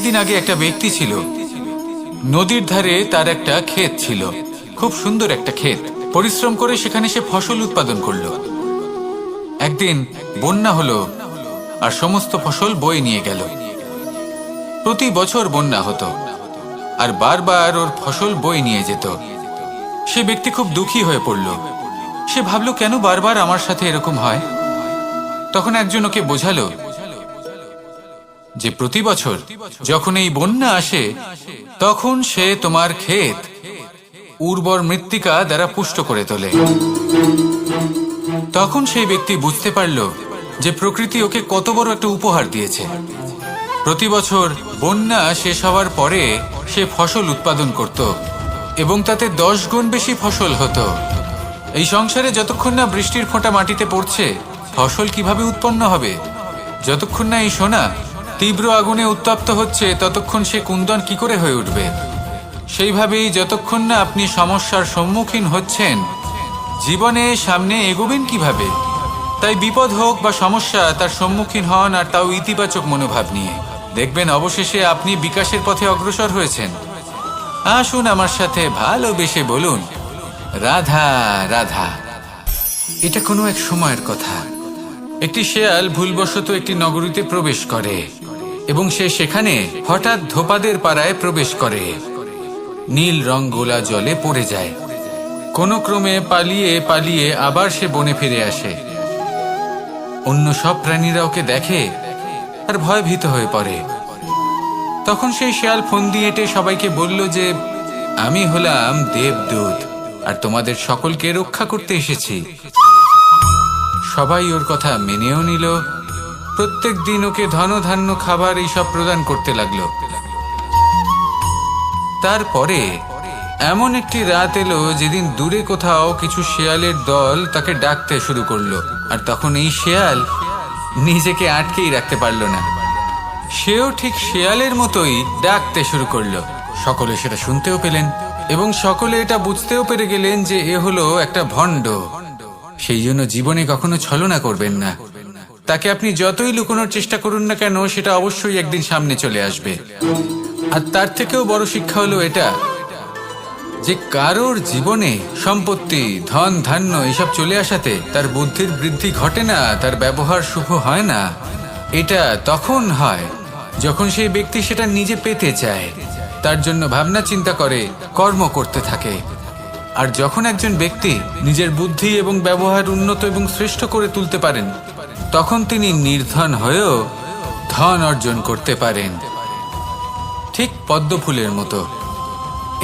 দিন আগে একটা ব্যক্তি ছিল, নদীর ধারে তার একটা ক্ষেত ছিল, খুব সুন্দর একটা ক্ষেত। পরিশ্রম করে সেখানে সে ফসল উৎপাদন করলো। একদিন বন্যা হলো আর সমস্ত ফসল বয়ে নিয়ে গেল। প্রতি বছর বন্যা হতো আর বারবার ওর ফসল বয়ে নিয়ে যেত। সে ব্যক্তি খুব দুঃখী হয়ে পড়ল। সে ভাবলো, কেন বারবার আমার সাথে এরকম হয়? তখন একজন ওকে বোঝালো যে প্রতি বছর যখন এই বন্যা আসে তখন সে তোমার ক্ষেত উর্বর মৃত্তিকা দ্বারা পুষ্ট করে তোলে। তখন সেই ব্যক্তি বুঝতে পারল যে প্রকৃতি ওকে কত বড় একটা উপহার দিয়েছে। প্রতি বছর বন্যা শেষ হওয়ার পরে সে ফসল উৎপাদন করত এবং তাতে 10 গুণ বেশি ফসল হতো। এই সংসারে যতক্ষণ না বৃষ্টির ফোঁটা মাটিতে পড়ছে, ফসল কিভাবে উৎপন্ন হবে? যতক্ষণ না এই সোনা তীব্র আগুনে উত্তপ্ত হচ্ছে, ততক্ষণ সে কুন্দন কি করে হয়ে উঠবে? সেইভাবেই যতক্ষণ না আপনি সমস্যার সম্মুখীন হচ্ছেন, জীবনে সামনে এগোবেন কিভাবে? তাই বিপদ হোক বা সমস্যা, তার সম্মুখীন হন, আর তাও ইতিবাচক মনোভাব নিয়ে। দেখবেন অবশেষে আপনি বিকাশের পথে অগ্রসর হয়েছেন। আসুন আমার সাথে ভালোবেসে বলুন, রাধা রাধা। এটা কোনো এক সময়ের কথা। একটি শেয়াল ভুলবশত একটি নগরীতে প্রবেশ করে এবং সে সেখানে হঠাৎ ধোপাদের পাড়ায় প্রবেশ করে। নীল রং গোলা জলে পড়ে যায়। কোনো ক্রমে পালিয়ে পালিয়ে আবার সে বনে ফিরে আসে। অন্য সব প্রাণীরা ওকে দেখে আর ভয়ভীত হয়ে পড়ে। তখন সেই শেয়াল ফন্দি এঁটে সবাইকে বলল যে, আমি হলাম দেবদূত আর তোমাদের সকলকে রক্ষা করতে এসেছি। সবাই ওর কথা মেনেও নিল। প্রত্যেক দিন ওকে ধনধান্য খাবার এইসব প্রদান করতে লাগলো। তারপরে এমন একটি রাত এলো যেদিন দূরে কোথাও কিছু শেয়ালের দল তাকে ডাকতে শুরু করলো। আর তখন এই শেয়াল নিজেকে আটকেই রাখতে পারল না। সেও ঠিক শেয়ালের মতোই ডাকতে শুরু করলো। সকলে সেটা শুনতেও পেলেন এবং সকলে এটা বুঝতেও পেরে গেলেন যে এ হলো একটা ভণ্ড। সেই জন্য জীবনে কখনো ছলনা করবেন না। তাকে আপনি যতই লুকোনোর চেষ্টা করুন না কেন, সেটা অবশ্যই একদিন সামনে চলে আসবে। আর তার থেকেও বড় শিক্ষা হলো এটা যে কারোর জীবনে সম্পত্তি, ধন ধান্য এসব চলে আসাতে তার বুদ্ধির বৃদ্ধি ঘটে না, তার ব্যবহার শুভ হয় না। এটা তখন হয় যখন সেই ব্যক্তি সেটা নিজে পেতে চায়, তার জন্য ভাবনা চিন্তা করে, কর্ম করতে থাকে। আর যখন একজন ব্যক্তি নিজের বুদ্ধি এবং ব্যবহার উন্নত এবং শ্রেষ্ঠ করে তুলতে পারেন, তখন তিনি নির্ধন হয়েও ধন অর্জন করতে পারেন। ঠিক পদ্মফুলের মতো।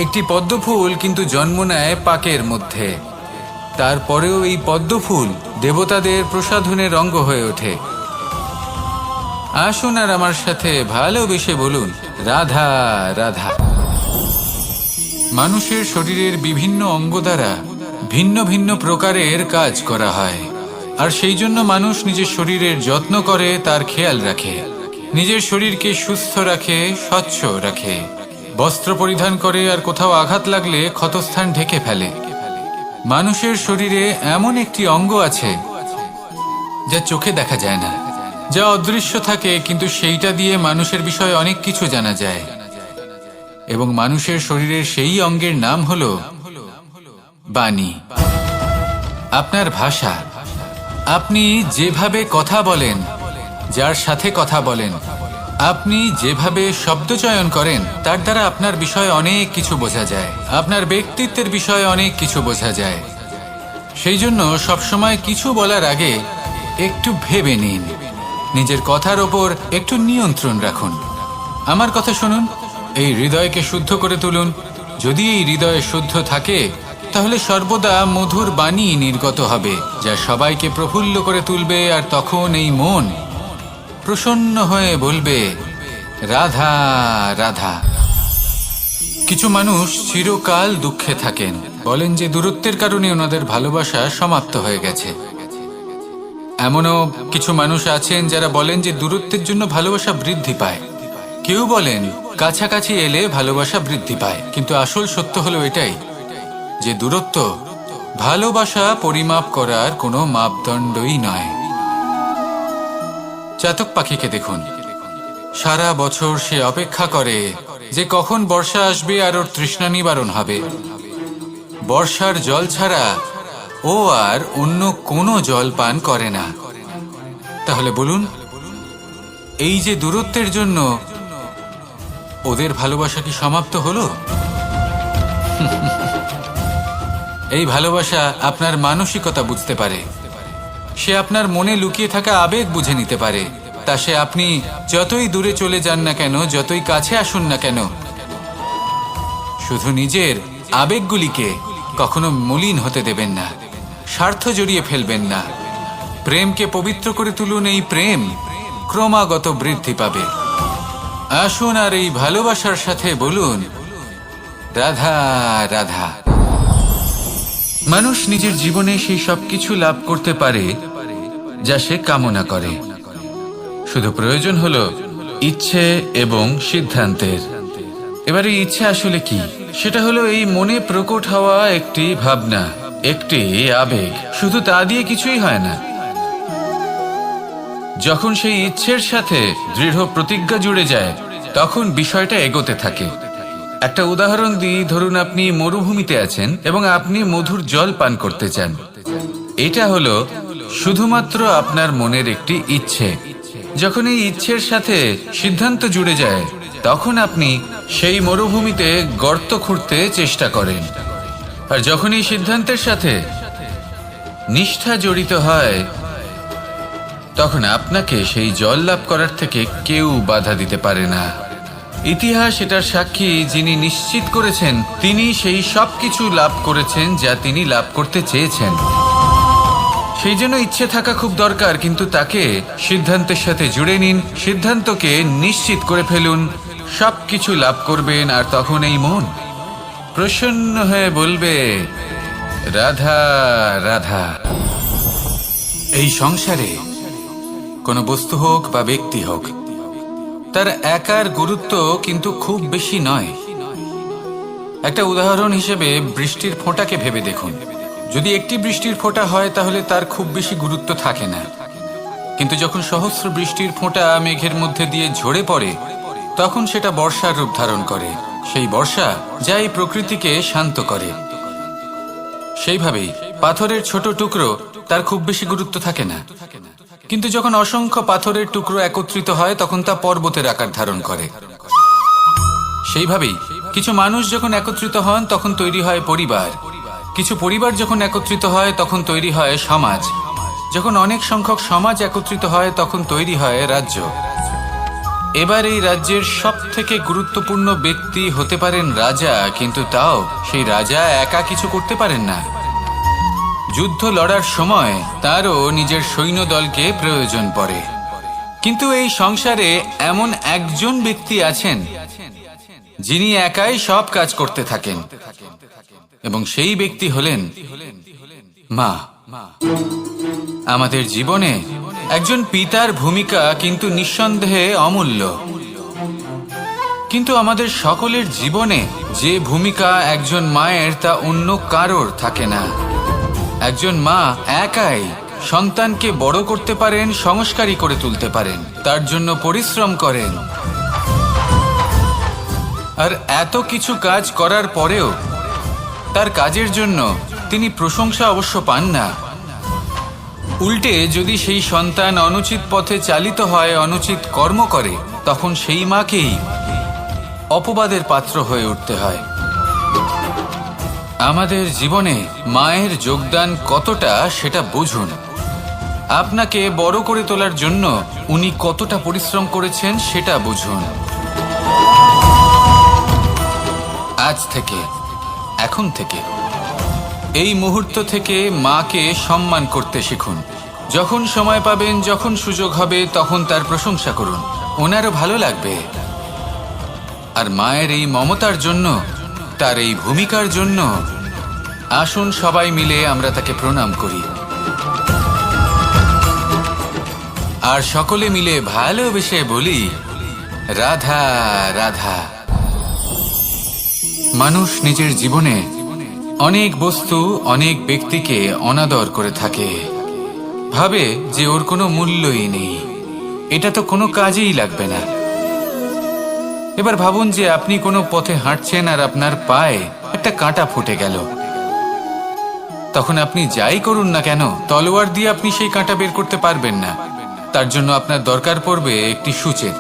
একটি পদ্মফুল কিন্তু জন্ম নেয় পাকের মধ্যে। তারপরেও এই পদ্মফুল দেবতাদের প্রসাধনের অঙ্গ হয়ে ওঠে। আসুন আর আমার সাথে ভালোবেসে বলুন, রাধা রাধা। মানুষের শরীরের বিভিন্ন অঙ্গ দ্বারা ভিন্ন ভিন্ন প্রকারের কাজ করা হয়, আর সেই জন্য মানুষ নিজের শরীরের যত্ন করে, তার খেয়াল রাখে, নিজের শরীরকে সুস্থ রাখে, স্বচ্ছ রাখে, বস্ত্র পরিধান করে, আর কোথাও আঘাত লাগলে ক্ষতস্থান ঢেকে ফেলে। মানুষের শরীরে এমন একটি অঙ্গ আছে যা চোখে দেখা যায় না, যা অদৃশ্য থাকে, কিন্তু সেইটা দিয়ে মানুষের বিষয়ে অনেক কিছু জানা যায়। এবং মানুষের শরীরের সেই অঙ্গের নাম হলো বাণী, আপনার ভাষা। আপনি যেভাবে কথা বলেন, যার সাথে কথা বলেন, আপনি যেভাবে শব্দ চয়ন করেন, তার দ্বারা আপনার বিষয়ে অনেক কিছু বোঝা যায়, আপনার ব্যক্তিত্বের বিষয়ে অনেক কিছু বোঝা যায়। সেই জন্য সবসময় কিছু বলার আগে একটু ভেবে নিন, নিজের কথার ওপর একটু নিয়ন্ত্রণ রাখুন। আমার কথা শুনুন, এই হৃদয়কে শুদ্ধ করে তুলুন। যদি এই হৃদয় শুদ্ধ থাকে, তাহলে সর্বদা মধুর বাণী নির্গত হবে, যা সবাইকে প্রফুল্ল করে তুলবে। আর তখন এই মন প্রসন্ন হয়ে বলবে, রাধা রাধা। কিছু মানুষ চিরকাল দুঃখে থাকেন, বলেন যে দূরত্বের কারণে ওনাদের ভালোবাসা সমাপ্ত হয়ে গেছে। এমনও কিছু মানুষ আছেন যারা বলেন যে দূরত্বের জন্য ভালোবাসা বৃদ্ধি পায়। কেউ বলেন কাছাকাছি এলে ভালোবাসা বৃদ্ধি পায়। কিন্তু আসল সত্য হলো এটাই যে দূরত্ব ভালোবাসা পরিমাপ করার কোনো মাপদণ্ডই নয়। চাতক পাখিকে দেখুন, সারা বছর সে অপেক্ষা করে যে কখন বর্ষা আসবে আর ওর তৃষ্ণা নিবারণ হবে। বর্ষার জল ছাড়া ও আর অন্য কোনো জল পান করে না। তাহলে বলুন, এই যে দূরত্বের জন্য ওদের ভালোবাসা কি সমাপ্ত হলো? এই ভালোবাসা আপনার মানসিকতা বুঝতে পারে, সে আপনার মনে লুকিয়ে থাকা আবেগ বুঝে নিতে পারে। তা সে আপনি যতই দূরে চলে যান না কেন, যতই কাছে আসুন না কেন, শুধু নিজের আবেগগুলিকে কখনো মলিন হতে দেবেন না, স্বার্থ জড়িয়ে ফেলবেন না। প্রেমকে পবিত্র করে তুলুন, এই প্রেম ক্রমাগত বৃদ্ধি পাবে। আসুন আর এই ভালোবাসার সাথে বলুন, রাধা রাধা। মানুষ নিজের জীবনে সেই সব কিছু লাভ করতে পারে যা সে কামনা করে। শুধু প্রয়োজন হলো ইচ্ছে এবং সিদ্ধান্তের। এবারে ইচ্ছে আসলে কি? সেটা হলো এই মনে প্রকট হওয়া একটি ভাবনা, একটি আবেগ। শুধু তা দিয়ে কিছুই হয় না। যখন সেই ইচ্ছের সাথে দৃঢ় প্রতিজ্ঞা জুড়ে যায়, তখন বিষয়টা এগোতে থাকে। একটা উদাহরণ দিই, ধরুন আপনি মরুভূমিতে আছেন এবং আপনি মধুর জল পান করতে চান। এটা হলো শুধুমাত্র আপনার মনের একটি ইচ্ছে। যখন এই ইচ্ছের সাথে সিদ্ধান্ত জুড়ে যায়, তখন আপনি সেই মরুভূমিতে গর্ত খুঁড়তে চেষ্টা করেন। আর যখন এই সিদ্ধান্তের সাথে নিষ্ঠা জড়িত হয়, তখন আপনাকে সেই জল লাভ করার থেকে কেউ বাধা দিতে পারে না। ইতিহাস এটার সাক্ষী, যিনি নিশ্চিত করেছেন তিনি সেই সব কিছু লাভ করেছেন যা তিনি লাভ করতে চেয়েছেন। সেই জন্য ইচ্ছে থাকা খুব দরকার, কিন্তু তাকে সিদ্ধান্তের সাথে জুড়ে নিন, সিদ্ধান্তকে নিশ্চিত করে ফেলুন, সব কিছু লাভ করবেন। আর তখন এই মন প্রসন্ন হয়ে বলবে, রাধা রাধা। এই সংসারে কোনো বস্তু হোক বা ব্যক্তি হোক, তার একার গুরুত্ব কিন্তু খুব বেশি নয়। একটা উদাহরণ হিসেবে বৃষ্টির ফোঁটাকে ভেবে দেখুন। যদি একটি বৃষ্টির ফোঁটা হয় তাহলে তার খুব বেশি গুরুত্ব থাকে না, কিন্তু যখন সহস্র বৃষ্টির ফোঁটা মেঘের মধ্যে দিয়ে ঝরে পড়ে, তখন সেটা বর্ষার রূপ ধারণ করে। সেই বর্ষা যা এই প্রকৃতিকে শান্ত করে। সেইভাবেই পাথরের ছোট টুকরো, তার খুব বেশি গুরুত্ব থাকে না, কিন্তু যখন অসংখ্য পাথরের টুকরো একত্রিত হয় তখন তা পর্বতের আকার ধারণ করে। সেইভাবেই কিছু মানুষ যখন একত্রিত হন তখন তৈরি হয় পরিবার, কিছু পরিবার যখন একত্রিত হয় তখন তৈরি হয় সমাজ, যখন অনেক সংখ্যক সমাজ একত্রিত হয় তখন তৈরি হয় রাজ্য। এবার এই রাজ্যের সব থেকে গুরুত্বপূর্ণ ব্যক্তি হতে পারেন রাজা, কিন্তু তাও সেই রাজা একা কিছু করতে পারেন না। যুদ্ধ লড়ার সময় তারও নিজের সৈন্যদলকে প্রয়োজন পড়ে। কিন্তু এই সংসারে এমন একজন ব্যক্তি আছেন যিনি একাই সব কাজ করতে থাকেন, এবং সেই ব্যক্তি হলেন মা। আমাদের জীবনে একজন পিতার ভূমিকা কিন্তু নিঃসন্দেহে অমূল্য, কিন্তু আমাদের সকলের জীবনে যে ভূমিকা একজন মায়ের তা অন্য কারোর থাকে না। একজন মা একাই সন্তানকে বড় করতে পারেন, সংস্কারী করে তুলতে পারেন, তার জন্য পরিশ্রম করেন। আর এত কিছু কাজ করার পরেও তার কাজের জন্য তিনি প্রশংসা অবশ্য পান না। উল্টে যদি সেই সন্তান অনুচিত পথে চালিত হয়, অনুচিত কর্ম করে, তখন সেই মাকেই অপবাদের পাত্র হয়ে উঠতে হয়। আমাদের জীবনে মায়ের যোগদান কতটা সেটা বুঝুন। আপনাকে বড় করে তোলার জন্য উনি কতটা পরিশ্রম করেছেন সেটা বুঝুন। আজ থেকে, এখন থেকে, এই মুহূর্ত থেকে মাকে সম্মান করতে শিখুন। যখন সময় পাবেন, যখন সুযোগ হবে, তখন তার প্রশংসা করুন, ওনারও ভালো লাগবে। আর মায়ের এই মমতার জন্য, তার এই ভূমিকার জন্য আসুন সবাই মিলে আমরা তাকে প্রণাম করি, আর সকলে মিলে ভালোবেসে বলি, রাধা রাধা। মানুষ নিজের জীবনে অনেক বস্তু, অনেক ব্যক্তিকে অনাদর করে থাকে, ভাবে যে ওর কোনো মূল্যই নেই, এটা তো কোনো কাজেই লাগবে না। এবার ভাবুন যে আপনি কোনো পথে হাঁটছেন আর আপনার পায়ে একটা কাঁটা ফুটে গেল। তখন আপনি যাই করুন না কেন, তলোয়ার দিয়ে আপনি সেই কাঁটা বের করতে পারবেন না। তার জন্য আপনার দরকার পড়বে একটি সূচের।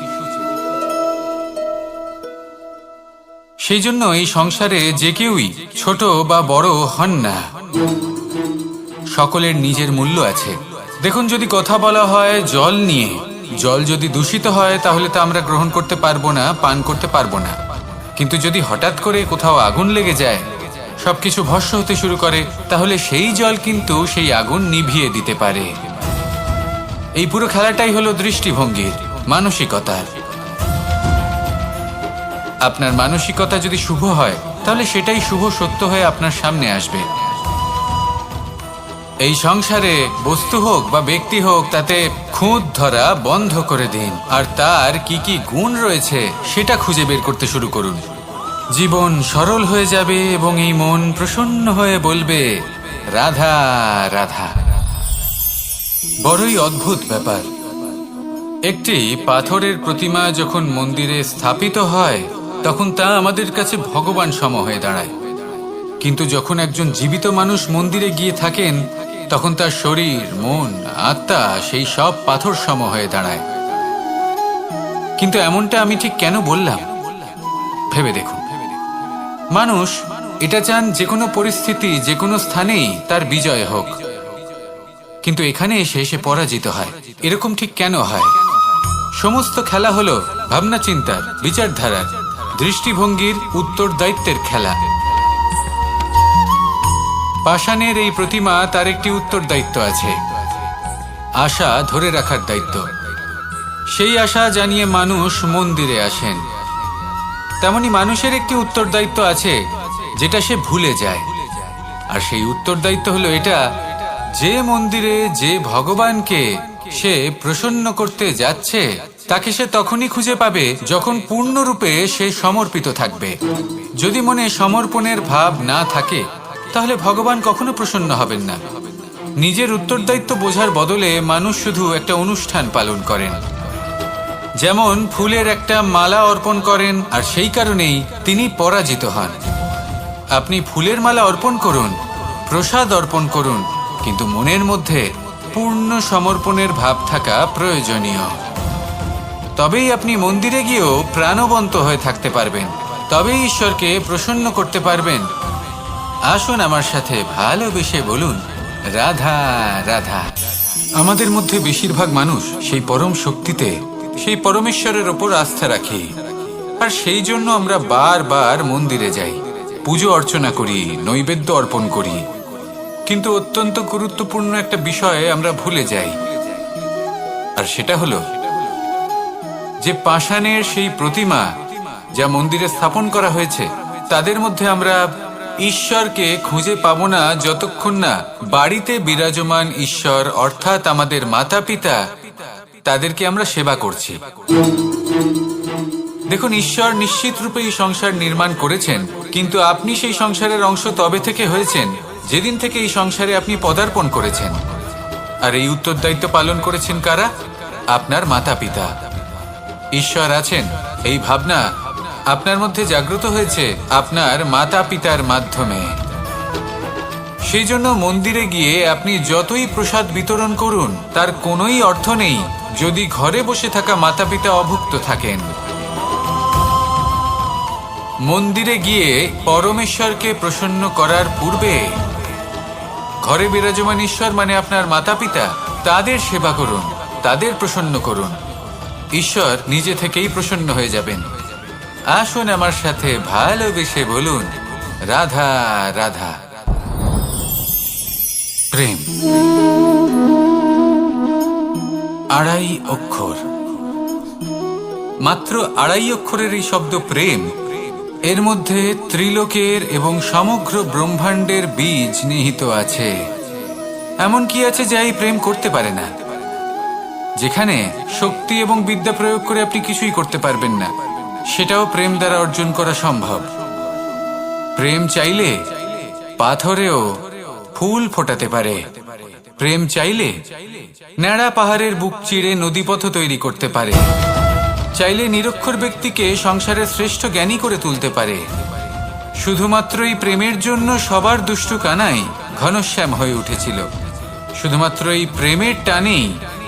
সেই জন্য এই সংসারে যে কেউই ছোট বা বড় হন না, সকলের নিজের মূল্য আছে। দেখুন, যদি কথা বলা হয় জল নিয়ে, জল যদি দূষিত হয় তাহলে তা আমরা গ্রহণ করতে পারবো না, পান করতে পারবো না। কিন্তু যদি হঠাৎ করে কোথাও আগুন লেগে যায়, সবকিছু ভস্ম হতে শুরু করে, তাহলে সেই জল কিন্তু সেই আগুন নিভিয়ে দিতে পারে। এই পুরো খেলাটাই হলো দৃষ্টিভঙ্গির, মানসিকতার। আপনার মানসিকতা যদি শুভ হয় তাহলে সেটাই শুভ সত্য হয়ে আপনার সামনে আসবে। এই সংসারে বস্তু হোক বা ব্যক্তি হোক, তাতে খুঁত ধরা বন্ধ করে দিন আর তার কি কি গুণ রয়েছে সেটা খুঁজে বের করতে শুরু করুন। জীবন সরল হয়ে যাবে এবং এই মন প্রসন্ন হয়ে বলবে, রাধা রাধা। বড়ই অদ্ভুত ব্যাপার। একটি পাথরের প্রতিমা যখন মন্দিরে স্থাপিত হয় তখন তা আমাদের কাছে ভগবান সম হয়ে দাঁড়ায়। কিন্তু যখন একজন জীবিত মানুষ মন্দিরে গিয়ে থাকেন তখন তার শরীর, মন, আত্মা সেই সব পাথর সম হয়ে দাঁড়ায়। কিন্তু এমনটা আমি ঠিক কেন বললাম ভেবে দেখুন। মানুষ এটা চান যে কোনো পরিস্থিতি, যে কোনো স্থানেই তার বিজয় হোক, কিন্তু এখানে এসে সে পরাজিত হয়। এরকম ঠিক কেন হয়? সমস্ত খেলা হলো ভাবনা চিন্তার, বিচারধারার, দৃষ্টিভঙ্গির, উত্তরদায়িত্বের খেলা। পাষাণের এই প্রতিমা, তার একটি উত্তরদায়িত্ব আছে, আশা ধরে রাখার দায়িত্ব। সেই আশা জানিয়ে মানুষ মন্দিরে আসেন। তেমনি মানুষের একটি উত্তরদায়িত্ব আছে যেটা সে ভুলে যায়। আর সেই উত্তরদায়িত্ব হলো এটা, যে মন্দিরে যে ভগবানকে সে প্রসন্ন করতে যাচ্ছে তাকে সে তখনই খুঁজে পাবে যখন পূর্ণরূপে সে সমর্পিত থাকবে। যদি মনে সমর্পণের ভাব না থাকে তাহলে ভগবান কখনো প্রসন্ন হবেন না। নিজের উত্তরদায়িত্ব বোঝার বদলে মানুষ শুধু একটা অনুষ্ঠান পালন করেন। যেমন ফুলের একটা মালা অর্পণ করেন আর সেই কারণেই তিনি পরাজিত হন। আপনি ফুলের মালা অর্পণ করুন, প্রসাদ অর্পণ করুন, কিন্তু মনের মধ্যে পূর্ণ সমর্পণের ভাব থাকা প্রয়োজনীয়। তবেই আপনি মন্দিরে গিয়েও প্রাণবন্ত হয়ে থাকতে পারবেন, তবেই ঈশ্বরকে প্রসন্ন করতে পারবেন। আসুন আমার সাথে ভালোবেসে বলুন, রাধা রাধা। আমাদের মধ্যে বেশিরভাগ মানুষ সেই পরম শক্তিতে, সেই পরমেশ্বরের ওপর আস্থা রাখি, আর সেই জন্য আমরা বারবার মন্দিরে যাই, পুজো অর্চনা করি, নৈবেদ্য অর্পণ করি। কিন্তু অত্যন্ত গুরুত্বপূর্ণ একটা বিষয়ে আমরা ভুলে যাই, আর সেটা হলো যে পাষাণের সেই প্রতিমা যা মন্দিরে স্থাপন করা হয়েছে, তাদের মধ্যে আমরা ঈশ্বরকে খুঁজে পাবো না যতক্ষণ না বাড়িতে বিরাজমান ঈশ্বর, অর্থাৎ আমাদের মাতা পিতা, তাদেরকে আমরা সেবা করছি। দেখুন, ঈশ্বর নিশ্চিত রূপে এই সংসার নির্মাণ করেছেন, কিন্তু আপনি সেই সংসারের অংশ তবে থেকে হয়েছেন যেদিন থেকে এই সংসারে আপনি পদার্পণ করেছেন। আর এই উত্তরদায়িত্ব পালন করেছেন কারা? আপনার মাতা পিতা। ঈশ্বর আছেন এই ভাবনা আপনার মধ্যে জাগ্রত হয়েছে আপনার মাতা পিতার মাধ্যমে। সেই জন্য মন্দিরে গিয়ে আপনি যতই প্রসাদ বিতরণ করুন তার কোনোই অর্থ নেই যদি ঘরে বসে থাকা মাতা পিতা অভুক্ত থাকেন। মন্দিরে গিয়ে পরমেশ্বরকে প্রসন্ন করার পূর্বে ঘরে বিরাজমান ঈশ্বর মানে আপনার মাতা পিতা, তাদের সেবা করুন, তাদের প্রসন্ন করুন। ঈশ্বর নিজে থেকেই প্রসন্ন হয়ে যাবেন। আসুন আমার সাথে ভালোবেসে বলুন, রাধা রাধা। প্রেম আড়াই অক্ষর, মাত্র আড়াই অক্ষরের এই শব্দ প্রেম, এর মধ্যে ত্রিলোকের এবং সমগ্র ব্রহ্মাণ্ডের বীজ নিহিত আছে। এমন কি আছে যা এই প্রেম করতে পারে না? যেখানে শক্তি এবং বিদ্যা প্রয়োগ করে আপনি কিছুই করতে পারবেন না, সেটাও প্রেম দ্বারা অর্জন করা সম্ভব। প্রেম চাইলে পাথরেও ফুল ফোটাতে পারে। প্রেম চাইলে ন্যাড়া পাহাড়ের বুক চিরে নদীপথ তৈরি করতে পারে। চাইলে নিরক্ষর ব্যক্তিকে সংসারের শ্রেষ্ঠ জ্ঞানী করে তুলতে পারে। শুধুমাত্র এই প্রেমের জন্য সবার দুষ্টু কানাই ঘনশ্যাম হয়ে উঠেছিল। শুধুমাত্র এই প্রেমের টানেই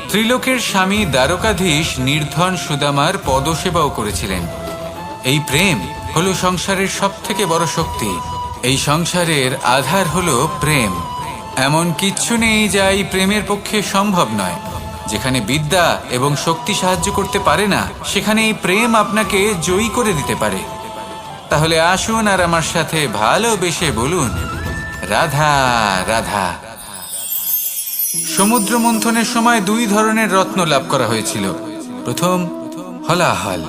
ত্রিলোকের স্বামী দ্বারকাধীশ নির্ধন সুদামার পদসেবাও করেছিলেন। এই প্রেম হলো সংসারের সবথেকে বড় শক্তি। এই সংসারের আধার হলো প্রেম। এমন কিচ্ছু নেই যা এই প্রেমের পক্ষে সম্ভব নয়। যেখানে বিদ্যা এবং শক্তি সাহায্য করতে পারে না, সেখানে এই প্রেম আপনাকে জয়ী করে দিতে পারে। তাহলে আসুন আর আমার সাথে ভালোবেসে বলুন, রাধা রাধা। সমুদ্র মন্থনের সময় দুই ধরনের রত্ন লাভ করা হয়েছিল। প্রথম হলাহল,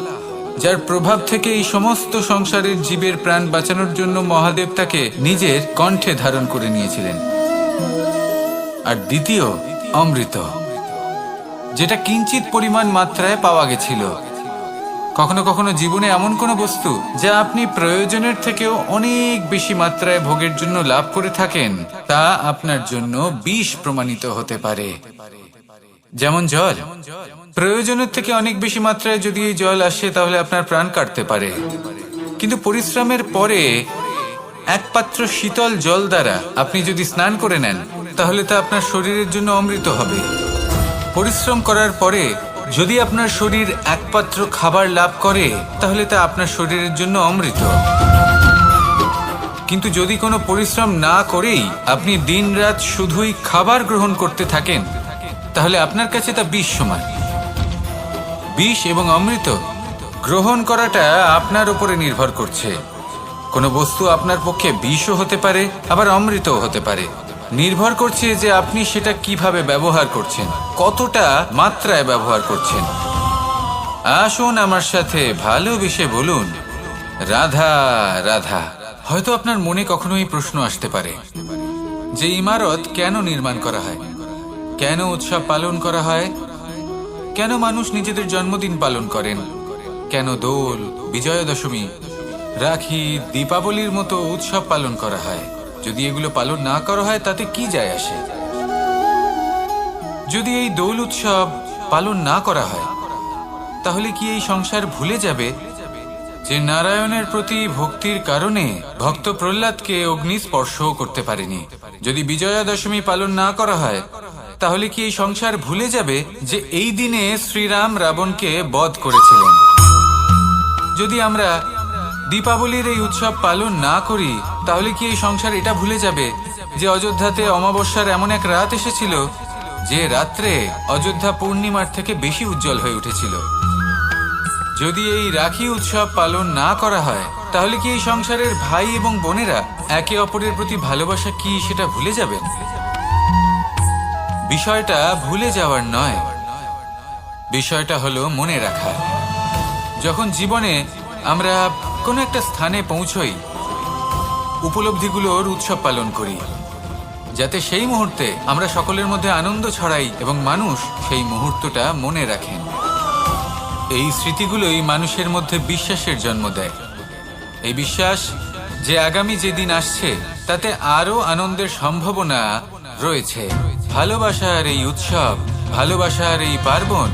যার প্রভাব থেকে এই সমস্ত সংসারের জীবের প্রাণ বাঁচানোর জন্য মহাদেব তাকে নিজের কণ্ঠে ধারণ করে নিয়েছিলেন। আর দ্বিতীয় অমৃত, যেটা কিঞ্চিত পরিমাণ মাত্রায় পাওয়া গেছিল। কখনো কখনো জীবনে এমন কোনো বস্তু যা আপনি প্রয়োজনের থেকেও অনেক বেশি মাত্রায় ভোগের জন্য লাভ করে থাকেন, তা আপনার জন্য বিষ প্রমাণিত হতে পারে। যেমন জল, প্রয়োজনের থেকে অনেক বেশি মাত্রায় যদি এই জল আসে তাহলে আপনার প্রাণ কাটতে পারে। কিন্তু পরিশ্রমের পরে এক পাত্র শীতল জল দ্বারা আপনি যদি স্নান করে নেন, তাহলে তা আপনার শরীরের জন্য অমৃত হবে। পরিশ্রম করার পরে যদি আপনার শরীর এক পাত্র খাবার লাভ করে, তাহলে তা আপনার শরীরের জন্য অমৃত। কিন্তু যদি কোনো পরিশ্রম না করেই আপনি দিনরাত শুধুই খাবার গ্রহণ করতে থাকেন, তাহলে আপনার কাছে তা বিষ সমান। বিষ এবং অমৃত গ্রহণ করাটা আপনার উপরে নির্ভর করছে। কোনো বস্তু আপনার পক্ষে বিষও হতে পারে, আবার অমৃতও হতে পারে। নির্ভর করছে যে আপনি সেটা কিভাবে ব্যবহার করছেন, কতটা মাত্রায় ব্যবহার করছেন। আসুন আমার সাথে ভালোবেসে বলুন, রাধা রাধা। হয়তো আপনার মনে কখনো এই প্রশ্ন আসতে পারে যে ইমারত কেন নির্মাণ করা হয়, কেন উৎসব পালন করা হয়, কেন মানুষ নিজেদের জন্মদিন পালন করেন, কেন দোল, বিজয়া দশমী, রাখি, দীপাবলির মতো উৎসব পালন করা হয়। যদি এগুলো পালন না করা হয় তাতে কি যায় আসে? যদি এই দোল উৎসব পালন না করা হয়, তাহলে কি এই সংসার ভুলে যাবে যে নারায়ণের প্রতি ভক্তির কারণে ভক্ত প্রহ্লাদকে অগ্নি স্পর্শও করতে পারেনি? যদি বিজয়া দশমী পালন না করা হয়, তাহলে কি এই সংসার ভুলে যাবে যে এই দিনে শ্রীরাম রাবণকে বধ করেছিলেন? যদি আমরা দীপাবলির এই উৎসব পালন না করি, তাহলে কি এই সংসার এটা ভুলে যাবে যে অযোধ্যাতে অমাবস্যার এমন এক রাত এসেছিল যে রাত্রে অযোধ্যা পূর্ণিমার থেকে বেশি উজ্জ্বল হয়ে উঠেছিল? যদি এই রাখি উৎসব পালন না করা হয়, তাহলে কি এই সংসারের ভাই এবং বোনেরা একে অপরের প্রতি ভালোবাসা কি সেটা ভুলে যাবেন? বিষয়টা ভুলে যাওয়ার নয়, বিষয়টা হলো মনে রাখা। যখন জীবনে আমরা কোনো একটা স্থানে পৌঁছই, উপলব্ধিগুলোর উৎসব পালন করি, যাতে সেই মুহূর্তে আমরা সকলের মধ্যে আনন্দ ছড়াই এবং মানুষ সেই মুহূর্তটা মনে রাখেন। এই স্মৃতিগুলোই মানুষের মধ্যে বিশ্বাসের জন্ম দেয়। এই বিশ্বাস যে আগামী যেদিন আসছে তাতে আরো আনন্দের সম্ভাবনা রয়েছে। ভালোবাসার এই উৎসব, ভালোবাসার এই পার্বণ,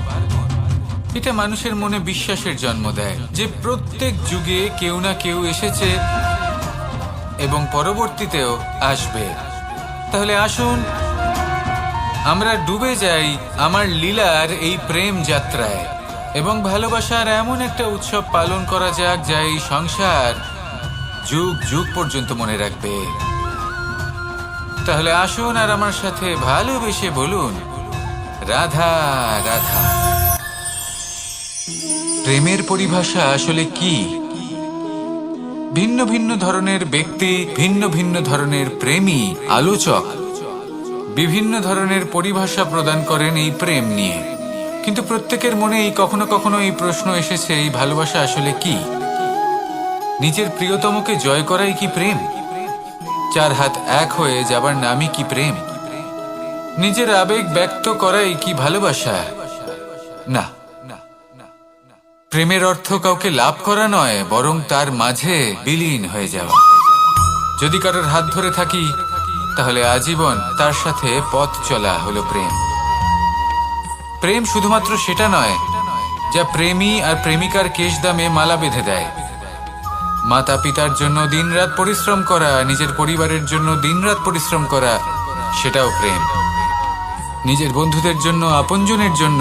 এটা মানুষের মনে বিশ্বাসের জন্ম দেয় যে প্রত্যেক যুগে কেউ না কেউ এসেছে এবং পরবর্তীতেও আসবে। তাহলে আসুন আমরা ডুবে যাই আমার লীলার এই প্রেম যাত্রায় এবং ভালোবাসার এমন একটা উৎসব পালন করা যাক যা এই সংসার যুগ যুগ পর্যন্ত মনে রাখবে। তাহলে আসুন আর আমার সাথে ভালোবেসে বলুন, রাধা রাধা। প্রেমের পরিভাষা আসলে কি? ভিন্ন ভিন্ন ধরনের ব্যক্তি, ভিন্ন ভিন্ন ধরনের প্রেমী আলোচক বিভিন্ন ধরনের পরিভাষা প্রদান করেন এই প্রেম নিয়ে। কিন্তু প্রত্যেকের মনেই কখনো কখনো এই প্রশ্ন এসেছে, এই ভালোবাসা আসলে কি? নিজের প্রিয়তমকে জয় করাই কি প্রেম? চার হাত এক হয়ে যাবার নামই কি প্রেম? নিজের আবেগ ব্যক্ত করাই কি ভালোবাসা? না, প্রেমের অর্থ কাউকে লাভ করা নয়, বরং তার মাঝে বিলীন হয়ে যাওয়া। যদি কারোর হাত ধরে থাকি, তাহলে আজীবন তার সাথে পথ চলা হলো প্রেম। প্রেম শুধুমাত্র সেটা নয় যা প্রেমী আর প্রেমিকার কেশদামে মালা বেঁধে দেয়। মাতা পিতার জন্য দিনরাত পরিশ্রম করা, নিজের পরিবারের জন্য দিনরাত পরিশ্রম করা, সেটাও প্রেম। নিজের বন্ধুদের জন্য, আপনজনের জন্য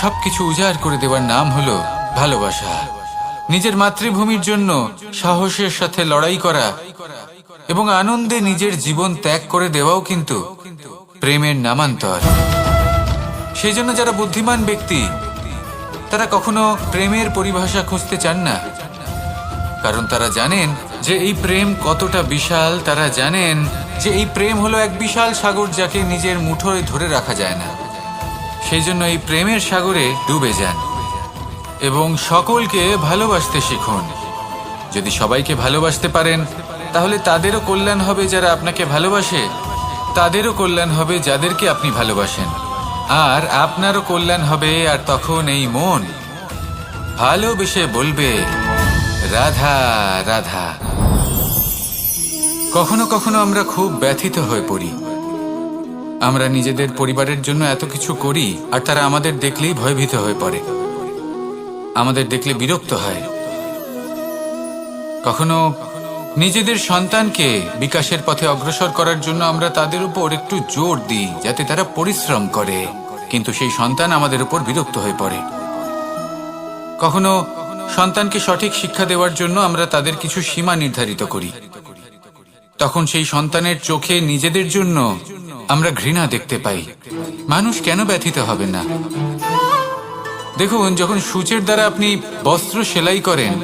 সবকিছু উজাড় করে দেওয়ার নাম হলো ভালোবাসা। নিজের মাতৃভূমির জন্য সাহসের সাথে লড়াই করা এবং আনন্দে নিজের জীবন ত্যাগ করে দেওয়াও কিন্তু প্রেমের নামান্তর। সেই জন্য যারা বুদ্ধিমান ব্যক্তি তারা কখনো প্রেমের পরিভাষা খুঁজতে চান না, কারণ তারা জানেন যে এই প্রেম কতটা বিশাল। তারা জানেন যে এই প্রেম হলো এক বিশাল সাগর, যাকে নিজের মুঠোয় ধরে রাখা যায় না। সেই জন্য এই প্রেমের সাগরে ডুবে যান এবং সকলকে ভালোবাসতে শিখুন। যদি সবাইকে ভালোবাসতে পারেন তাহলে তাদেরও কল্যাণ হবে, যারা আপনাকে ভালোবাসে তাদেরও কল্যাণ হবে যাদেরকে আপনি ভালোবাসেন, আর আপনারও কল্যাণ হবে। আর তখন এই মন ভালোবেসে বলবে, রাধা রাধা। কখনো কখনো আমরা খুব ব্যথিত হয়ে পড়ি। আমরা নিজেদের পরিবারের জন্য এত কিছু করি আর তারা আমাদের দেখলেই ভয়ভীত হয়ে পড়ে, আমাদের দেখলে বিরক্ত হয়। কখনো নিজেদের সন্তানকে বিকাশের পথে অগ্রসর করার জন্য আমরা তাদের উপর একটু জোর দিই যাতে তারা পরিশ্রম করে, কিন্তু সেই সন্তান আমাদের উপর বিরক্ত হয়ে পড়ে। কখনো সন্তানকে সঠিক শিক্ষা দেওয়ার জন্য আমরা তাদের কিছু সীমা নির্ধারিত করি, তখন সেই সন্তানের চোখে নিজেদের জন্য আমরা ঘৃণা দেখতে পাই। মানুষ কেন ব্যথিত হবে না? দেখুন, যখন সূচের দ্বারা আপনি বস্ত্র সেলাই করেন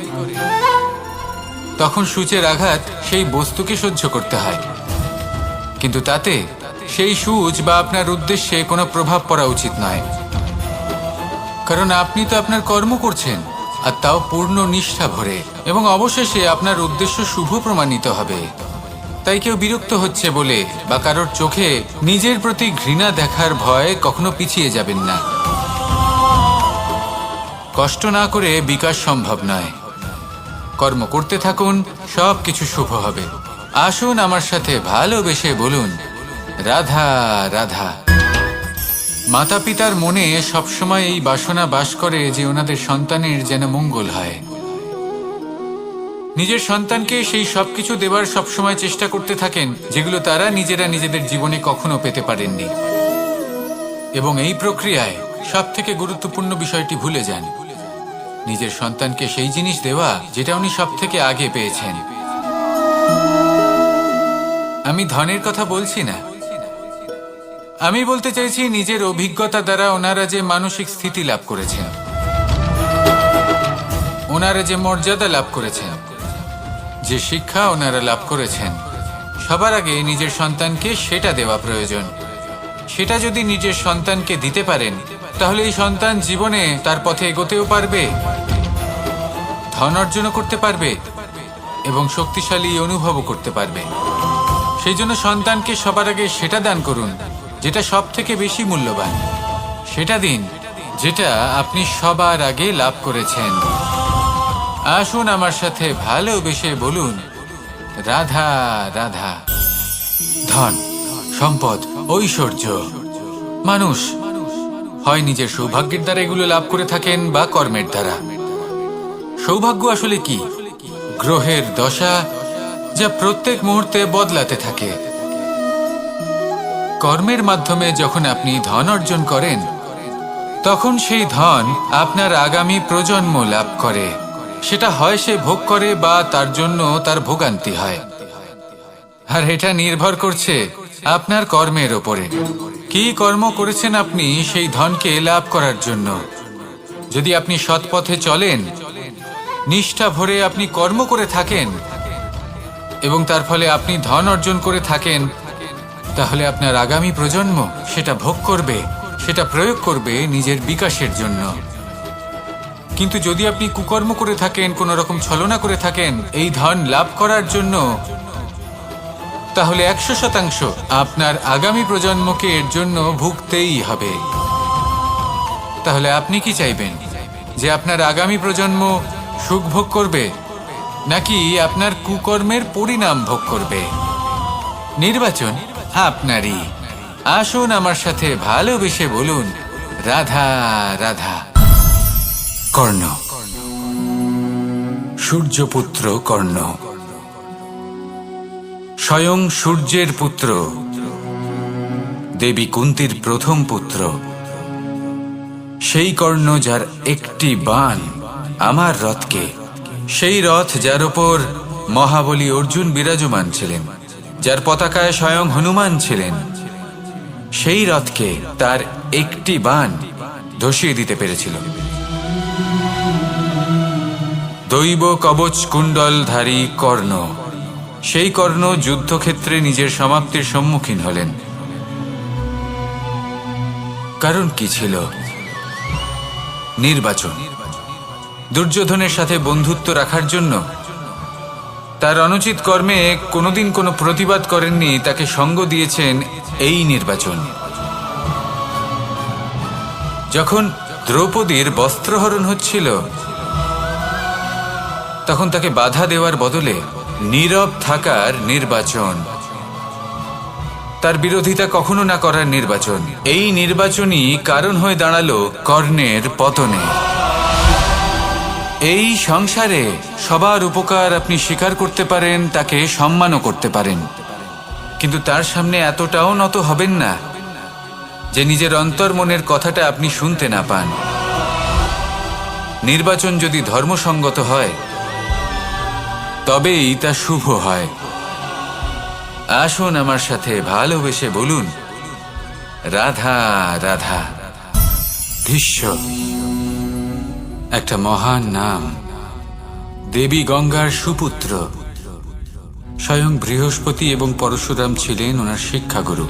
তখন সূচের আঘাত সেই বস্তুকে সহ্য করতে হয়, কিন্তু তাতে সেই সূচ বা আপনার উদ্দেশ্যে কোনো প্রভাব পড়া উচিত নয়, কারণ আপনি তো আপনার কর্ম করছেন, আর তাও পূর্ণ নিষ্ঠা ভরে, এবং অবশেষে আপনার উদ্দেশ্য শুভ প্রমাণিত হবে। তাই কেউ বিরক্ত হচ্ছে বলে বা কারোর চোখে নিজের প্রতি ঘৃণা দেখার ভয় কখনো পিছিয়ে যাবেন না। কষ্ট না করে বিকাশ সম্ভব নয়। কর্ম করতে থাকুন, সব কিছু শুভ হবে। আসুন আমার সাথে ভালোবেসে বলুন, রাধা রাধা। মাতা পিতার মনে সবসময় এই বাসনা বাস করে যে ওনাদের সন্তানের যেন মঙ্গল হয়। নিজের সন্তানকে সেই সবকিছু দেবার সবসময় চেষ্টা করতে থাকেন যেগুলো তারা নিজেরা নিজেদের জীবনে কখনো পেতে পারেননি, এবং এই প্রক্রিয়ায় সব থেকে গুরুত্বপূর্ণ বিষয়টি ভুলে যান, নিজের সন্তানকে সেই জিনিস দেওয়া যেটা উনি সব থেকে আগে পেয়েছেন। আমি ধনের কথা বলছি না, আমি বলতে চাইছি নিজের অভিজ্ঞতা দ্বারা ওনারা যে মানসিক স্থিতি লাভ করেছেন, ওনারা যে মর্যাদা লাভ করেছেন, যে শিক্ষা ওনারা লাভ করেছেন, সবার আগে নিজের সন্তানকে সেটা দেওয়া প্রয়োজন। সেটা যদি নিজের সন্তানকে দিতে পারেন তাহলে এই সন্তান জীবনে তার পথে এগোতেও পারবে, ধন অর্জনও করতে পারবে এবং শক্তিশালী অনুভবও করতে পারবে। সেই জন্য সন্তানকে সবার আগে সেটা দান করুন যেটা সব থেকে বেশি মূল্যবান। সেটা দিন যেটা আপনি সবার আগে লাভ করেছেন। আসুন আমার সাথে ভালোবেসে বলুন, রাধা রাধা। ধন, সম্পদ, ঐশ্বর্য, মানুষ হয় নিজের সৌভাগ্যের দ্বারা এগুলো লাভ করে থাকেন বা কর্মের দ্বারা। সৌভাগ্য আসলে কি? গ্রহের দশা যা প্রত্যেক মুহূর্তে বদলাতে থাকে। কর্মের মাধ্যমে যখন আপনি ধন অর্জন করেন তখন সেই ধন আপনার আগামী প্রজন্ম লাভ করে। সেটা হয় সে ভোগ করে বা তার জন্য তার ভোগান্তি হয়, আর এটা নির্ভর করছে আপনার কর্মের ওপরে। কি কর্ম করেছেন আপনি সেই ধনকে লাভ করার জন্য? যদি আপনি সৎ পথে চলেন, নিষ্ঠা ভরে আপনি কর্ম করে থাকেন এবং তার ফলে আপনি ধন অর্জন করে থাকেন, তাহলে আপনার আগামী প্রজন্ম সেটা ভোগ করবে, সেটা প্রয়োগ করবে নিজের বিকাশের জন্য। কিন্তু যদি আপনি কুকর্ম করে থাকেন, কোনো রকম ছলনা করে থাকেন এই ধন লাভ করার জন্য, তাহলে 100% আপনার আগামী প্রজন্মকে এর জন্য ভুগতেই হবে। তাহলে আপনি কি চাইবেন? যে আপনার আগামী প্রজন্ম সুখ ভোগ করবে নাকি আপনার কুকর্মের পরিণাম ভোগ করবে? নির্বাচন আপনারই। আসুন আমার সাথে ভালোবেসে বলুন, রাধা রাধা। কর্ণ, সূর্যপুত্র কর্ণ, স্বয়ং সূর্যের পুত্র, দেবী কুন্তির প্রথম পুত্র। সেই কর্ণ যার একটি বাণ আমার রথকে, সেই রথ যার ওপর মহাবলী অর্জুন বিরাজমান ছিলেন, যার পতাকায় স্বয়ং হনুমান ছিলেন, সেই রথকে তার একটি বাণ ধসিয়ে দিতে পেরেছিল। দৈব কবচ কুণ্ডলধারী কর্ণ, সেই কর্ণ যুদ্ধক্ষেত্রে নিজের সমাপ্তির সম্মুখীন হলেন। কারণ কি ছিল? নির্বাচন। দুর্যোধনের সাথে বন্ধুত্ব রাখার জন্য তার অনুচিত কর্মে কোনোদিন কোনো প্রতিবাদ করেননি, তাকে সঙ্গ দিয়েছেন এই নির্বাচন। যখন দ্রৌপদীর বস্ত্রহরণ হচ্ছিল, তখন তাকে বাধা দেওয়ার বদলে নীরব থাকার নির্বাচন, তার বিরোধিতা কখনো না করার নির্বাচন, এই নির্বাচনই কারণ হয়ে দাঁড়ালো কর্ণের পতনে। এই সংসারে সবার উপকার আপনি স্বীকার করতে পারেন, তাকে সম্মানও করতে পারেন, কিন্তু তার সামনে এতটাও নত হবেন না যে নিজের অন্তর্মনের কথাটা আপনি শুনতে না পান। নির্বাচন যদি ধর্মসঙ্গত হয় তবেই তা শুভ হয়। আসুন আমার সাথে ভালোবেসে বলুন, রাধা রাধা। ভীষ্ম একটা মহান নাম, দেবী গঙ্গার সুপুত্র। স্বয়ং বৃহস্পতি এবং পরশুরাম ছিলেন ওনার শিক্ষাগুরু।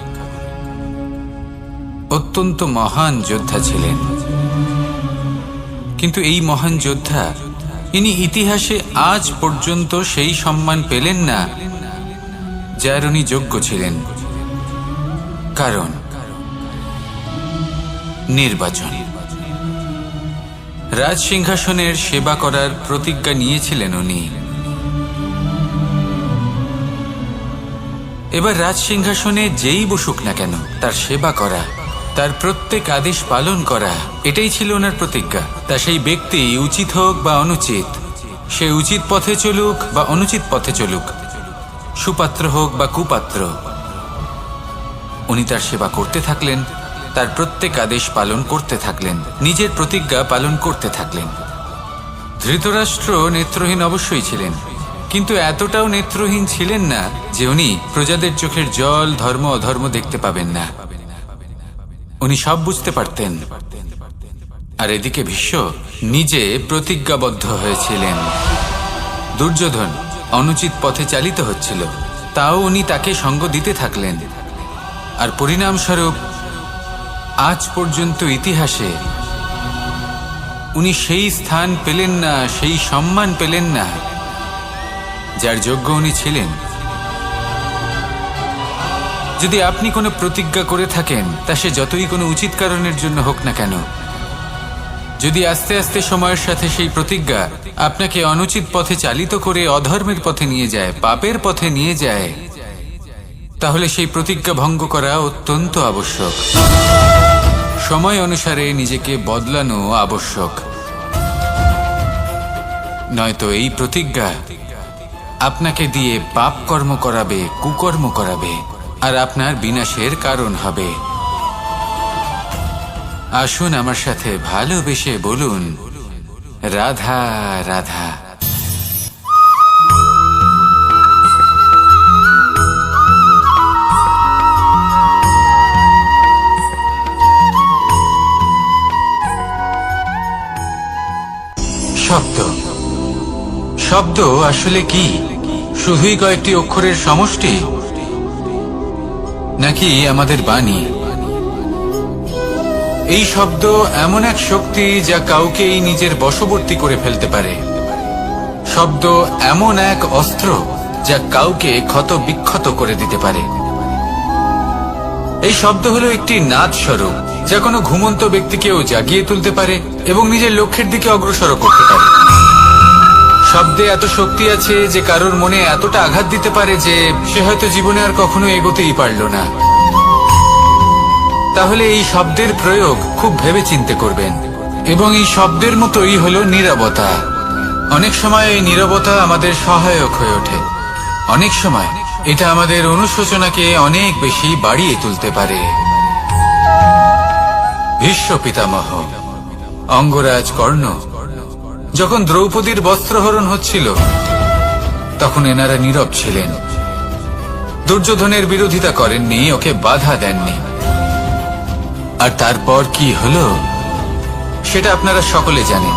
অত্যন্ত মহান যোদ্ধা ছিলেন, কিন্তু এই মহান যোদ্ধা ইনি ইতিহাসে আজ পর্যন্ত সেই সম্মান পেলেন না যার উনি যোগ্য ছিলেন। কারণ নির্বাচন। রাজ সিংহাসনের সেবা করার প্রতিজ্ঞা নিয়েছিলেন উনি। এবার রাজ সিংহাসনে যেই বসুক না কেন তার সেবা করা, তার প্রত্যেক আদেশ পালন করা, এটাই ছিল ওনার প্রতিজ্ঞা। তা সেই ব্যক্তি উচিত হোক বা অনুচিত, সে উচিত পথে চলুক বা অনুচিত পথে চলুক, সুপাত্র হোক বা কুপাত্র, উনি তার সেবা করতে থাকলেন, তার প্রত্যেক আদেশ পালন করতে থাকলেন, নিজের প্রতিজ্ঞা পালন করতে থাকলেন। ধৃতরাষ্ট্র নেত্রহীন অবশ্যই ছিলেন, কিন্তু এতটাও নেত্রহীন ছিলেন না যে উনি প্রজাদের চোখের জল, ধর্ম অধর্ম দেখতে পাবেন না। উনি সব বুঝতে পারতেন। আর এদিকে ভীষ্ম নিজে প্রতিজ্ঞাবদ্ধ হয়েছিলেন। দুর্যোধন অনুচিত পথে চালিত হচ্ছিল, তাও উনি তাকে সঙ্গ দিতে থাকলেন। আর পরিণামস্বরূপ আজ পর্যন্ত ইতিহাসে উনি সেই স্থান পেলেন না, সেই সম্মান পেলেন না যার যোগ্য উনি ছিলেন। যদি আপনি কোনো প্রতিজ্ঞা করে থাকেন, তা সে যতই কোনো উচিত কারণের জন্য হোক না কেন, যদি আস্তে আস্তে সময়ের সাথে সেই প্রতিজ্ঞা আপনাকে অনুচিত পথে চালিত করে অধর্মের পথে নিয়ে যায়, পাপের পথে নিয়ে যায়, তাহলে সেই প্রতিজ্ঞা ভঙ্গ করা অত্যন্ত আবশ্যক। সময় অনুসারে নিজেকে বদলানো আবশ্যক, নয়তো এই প্রতিজ্ঞা আপনাকে দিয়ে পাপ কর্ম করাবে, কুকর্ম করাবে, আর আপনার বিনাশের কারণ হবে। আসুন আমার সাথে ভালোবেসে বলুন, রাধা রাধা। শব্দ। শব্দ আসলে কি? শুধুই কয়েকটি অক্ষরের সমষ্টি, নাকি আমাদের বাণী? এই শব্দ এমন এক শক্তি যা কাউকেই নিজের বশবর্তী করে ফেলতে পারে। শব্দ এমন এক অস্ত্র যা কাউকে ক্ষত বিক্ষত করে দিতে পারে। এই শব্দ হলো একটি নাদ স্বরূপ যা কোনো ঘুমন্ত ব্যক্তিকেও জাগিয়ে তুলতে পারে এবং নিজের লক্ষ্যের দিকে অগ্রসর করতে পারে। শব্দে এত শক্তি আছে যে কারোর মনে এতটা আঘাত দিতে পারে যে সে হয়তো জীবনে আর কখনো এগোতেই পারল না। তাহলে এই শব্দের প্রয়োগ খুব ভেবে চিন্তে করবেন। এবং এই শব্দের মতোই হলো নীরবতা। অনেক সময় এই নীরবতা আমাদের সহায়ক হয়ে ওঠে, অনেক সময় এটা আমাদের অনুশোচনাকে অনেক বেশি বাড়িয়ে তুলতে পারে। ভীষ্ম পিতামহ, অঙ্গরাজ কর্ণ, যখন দ্রৌপদীর বস্ত্রহরণ হচ্ছিল তখন এনারা নীরব ছিলেন। দুর্যোধনের বিরোধিতা করেননি, ওকে বাধা দেননি। আর তারপর কি হলো সেটা আপনারা সকলে জানেন।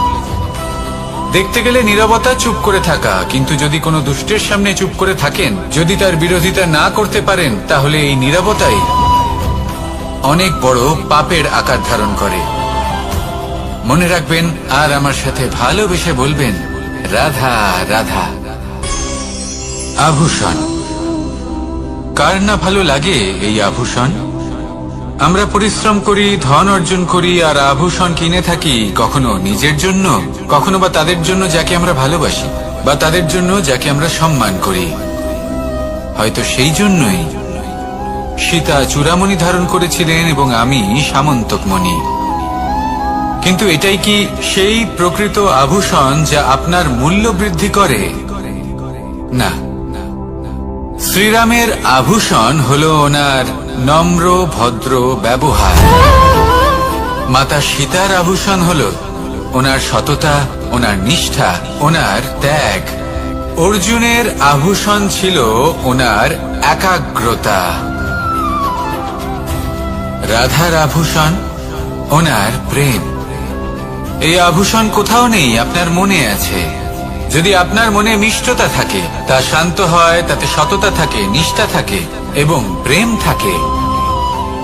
দেখতে গেলে নীরবতা চুপ করে থাকা, কিন্তু যদি কোনো দুষ্টের সামনে চুপ করে থাকেন, যদি তার বিরোধিতা না করতে পারেন, তাহলে এই নীরবতাই অনেক বড় পাপের আকার ধারণ করে। মনে রাখবেন আর আমার সাথে ভালোবেসে বলবেন, রাধা রাধা। আভূষণ, কার না ভালো লাগে এই আভূষণ? আমরা পরিশ্রম করি, ধন অর্জন করি আর আভূষণ কিনে থাকি, কখনো নিজের জন্য, কখনো বা তাদের জন্য যাকে আমরা ভালোবাসি, বা তাদের জন্য যাকে আমরা সম্মান করি। হয়তো সেই জন্যই সীতা চূড়ামণি ধারণ করেছিলেন এবং আমি সামন্তকমণি। কিন্তু এটাই কি সেই প্রকৃত আভূষণ যা আপনার মূল্য বৃদ্ধি করে? না। শ্রীরামের আভূষণ হলো ওনার নম্র ভদ্র ব্যবহার। মাতা সীতার আভূষণ হলো ওনার সততা, ওনার নিষ্ঠা, ওনার ত্যাগ। অর্জুনের আভূষণ ছিল ওনার একাগ্রতা। রাধার আভূষণ ওনার প্রেম। এই আভূষণ কোথাও নেই, আপনার মনে আছে। যদি আপনার মনে মিষ্টতা থাকে, তা শান্ত হয়, তাতে সততা থাকে, নিষ্ঠা থাকে এবং প্রেম থাকে,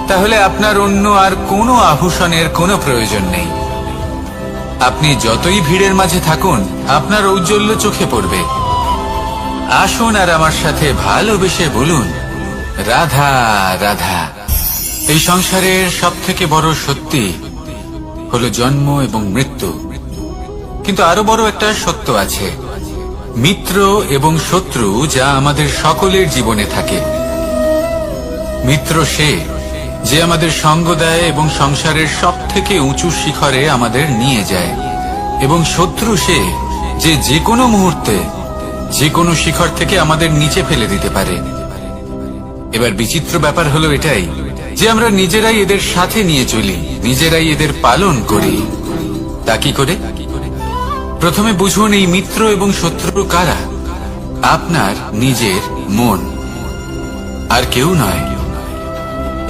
তাহলে আপনার অন্য আর কোনো আভূষণের কোনো প্রয়োজন নেই। আপনি যতই ভিড়ের মাঝে থাকুন, আপনার ঔজ্জ্বল্য চোখে পড়বে। আসুন আর আমার সাথে ভালোবেসে বলুন, রাধা রাধা। এই সংসারের সবথেকে বড় সত্যি হলো জন্ম এবং মৃত্যু, কিন্তু আরো বড় একটা সত্য আছে, মিত্র এবং শত্রু, যা আমাদের সকলের জীবনে থাকে। মিত্র সে যে আমাদের সঙ্গ দেয় এবং সংসারের সবথেকে উঁচু শিখরে আমাদের নিয়ে যায়, এবং শত্রু সে যে যে কোনো মুহূর্তে যে কোনো শিখর থেকে আমাদের নিচে ফেলে দিতে পারে। এবার বিচিত্র ব্যাপার হলো এটাই যে আমরা নিজেরাই এদের সাথে নিয়ে চলি, নিজেরাই এদের পালন করি। তা কি করে? প্রথমে বুঝুন এই মিত্র এবং শত্রু কারা। আপনার নিজের মন, আর কেউ নয়।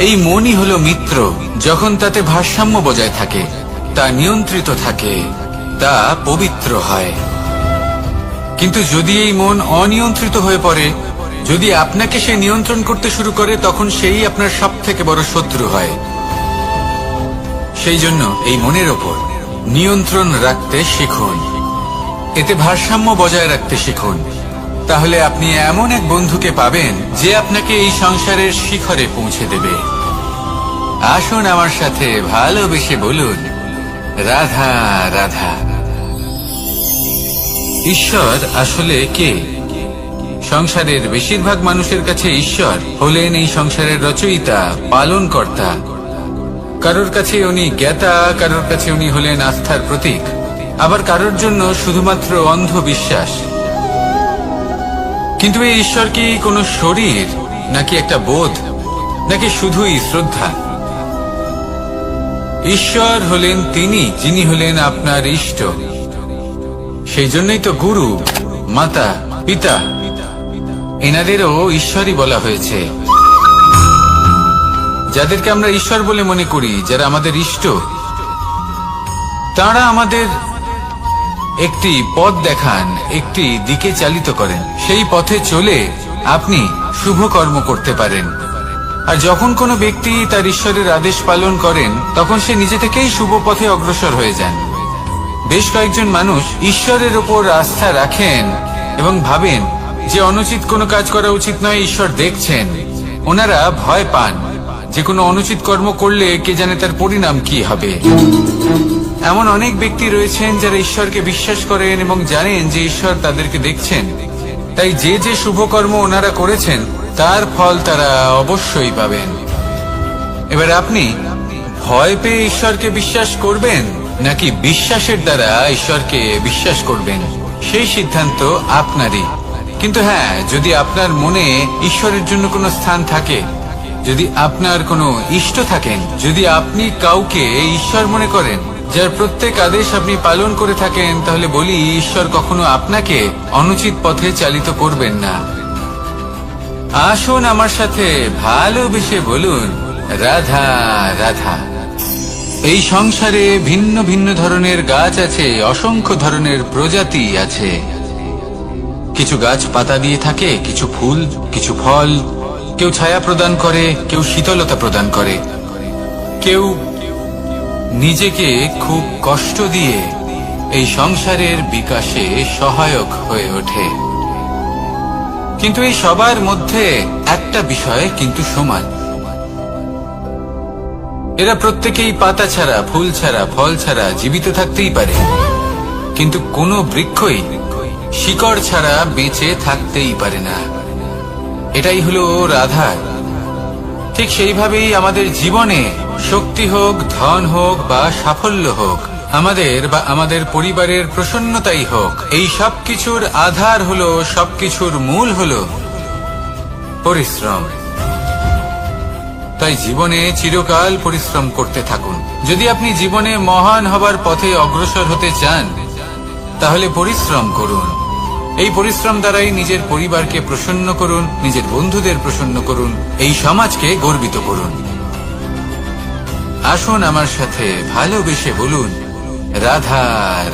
এই মনই হলো মিত্র, যখন তাতে ভারসাম্য বজায় থাকে, তা নিয়ন্ত্রিত থাকে, তা পবিত্র হয়। কিন্তু যদি এই মন অনিয়ন্ত্রিত হয়ে পড়ে, যদি আপনাকে সে নিয়ন্ত্রণ করতে শুরু করে, তখন সেই আপনার সবথেকে বড় শত্রু হয়। সেই জন্য এই মনের ওপর নিয়ন্ত্রণ রাখতে শিখুন, এতে ভারসাম্য বজায় রাখতে শিখুন। তাহলে আপনি এমন এক বন্ধুকে পাবেন যে আপনাকে এই সংসারের শিখরে পৌঁছে দেবে। আসুন আমার সাথে ভালোবেসে বলুন, রাধা রাধা। ঈশ্বর আসলে কে? সংসারের বেশিরভাগ মানুষের কাছে ঈশ্বর হলেন এই সংসারের রচয়িতা, পালনকর্তা। কারোর কাছে উনি জ্ঞাতা, কারোর কাছে উনি হলেন আস্থার প্রতীক, আবার কারোর জন্য শুধুমাত্র অন্ধবিশ্বাস। কিন্তু এই ঈশ্বর কি কোনো শরীর, নাকি একটা বোধ, নাকি শুধুই শ্রদ্ধা? ঈশ্বর হলেন তিনি যিনি হলেন আপনার ইষ্ট। সেই জন্যই তো গুরু, মাতা, পিতা এনাদেরও ঈশ্বরই বলা হয়েছে। যাদেরকে আমরা ঈশ্বর বলে মনে করি, যারা আমাদের ইষ্ট, তারা আমাদের একটি পথ দেখান, একটি দিকে চালিত করেন। সেই পথে চলে আপনি শুভ কর্ম করতে পারেন। আর যখন কোনো ব্যক্তি তার ঈশ্বরের আদেশ পালন করেন, তখন সে নিজে থেকেই শুভ পথে অগ্রসর হয়ে যান। বেশ কয়েকজন মানুষ ঈশ্বরের ওপর আস্থা রাখেন এবং ভাবেন যে অনুচিত কোনো কাজ করা উচিত নয়, ঈশ্বর দেখছেন। ওনারা ভয় পান যে কোনো অনুচিত কর্ম করলে কে জানে তার পরিণাম কি হবে। এমন অনেক ব্যক্তি রয়েছেন যারা ঈশ্বরকে বিশ্বাস করেন এবং জানেন যে ঈশ্বর তাদেরকে দেখছেন, তাই যে যে শুভ কর্ম ওনারা করেছেন তার ফল তারা অবশ্যই পাবেন। এবার আপনি ভয় পেয়ে ঈশ্বরকে বিশ্বাস করবেন, নাকি বিশ্বাসের দ্বারা ঈশ্বরকে বিশ্বাস করবেন, সেই সিদ্ধান্ত আপনারই। কিন্তু হ্যাঁ, যদি আপনার মনে ঈশ্বরের জন্য কোনো স্থান থাকে, যদি আপনার কোনো ইষ্ট থাকেন, যদি আপনি কাউকে ঈশ্বর মনে করেন, যার প্রত্যেক আদেশ আপনি পালন করে থাকেন, তাহলে বলি ঈশ্বর কখনো আপনাকে অনুচিত পথে চালিত করবেন না। আসুন আমার সাথে ভালোবেসে বলুন, রাধা রাধা। এই সংসারে ভিন্ন ভিন্ন ধরনের গাছ আছে, অসংখ্য ধরনের প্রজাতি আছে। কিছু গাছ পাতা দিয়ে থাকে, কিছু ফুল, কিছু ফল। কেউ ছায়া প্রদান করে, কেউ শীতলতা প্রদান করে, কেউ নিজেকে খুব কষ্ট দিয়ে এই সংসারের বিকাশে সহায়ক হয়ে ওঠে। কিন্তু এই সবার মধ্যে একটা বিষয় কিন্তু সমান, এরা প্রত্যেকেই পাতা ছাড়া, ফুল ছাড়া, ফল ছাড়া জীবিত থাকতেই পারে, কিন্তু কোনো বৃক্ষই শিকড় ছাড়া বেঁচে থাকতেই পারে না। এটাই হলো রাধা। ঠিক সেইভাবেই আমাদের জীবনে শক্তি হোক, ধন হোক বা সাফল্য হোক, আমাদের বা আমাদের পরিবারের প্রসন্নতাই হোক, এই সবকিছুর আধার হলো, সবকিছুর মূল হলো পরিশ্রম। তাই জীবনে চিরকাল পরিশ্রম করতে থাকুন। যদি আপনি জীবনে মহান হবার পথে অগ্রসর হতে চান, তাহলে পরিশ্রম করুন। এই পরিশ্রম দ্বারাই নিজের পরিবারকে প্রসন্ন করুন, নিজের বন্ধুদের প্রসন্ন করুন, এই সমাজকে গর্বিত করুন। আসুন আমার সাথে ভালোবেসে বলুন, রাধা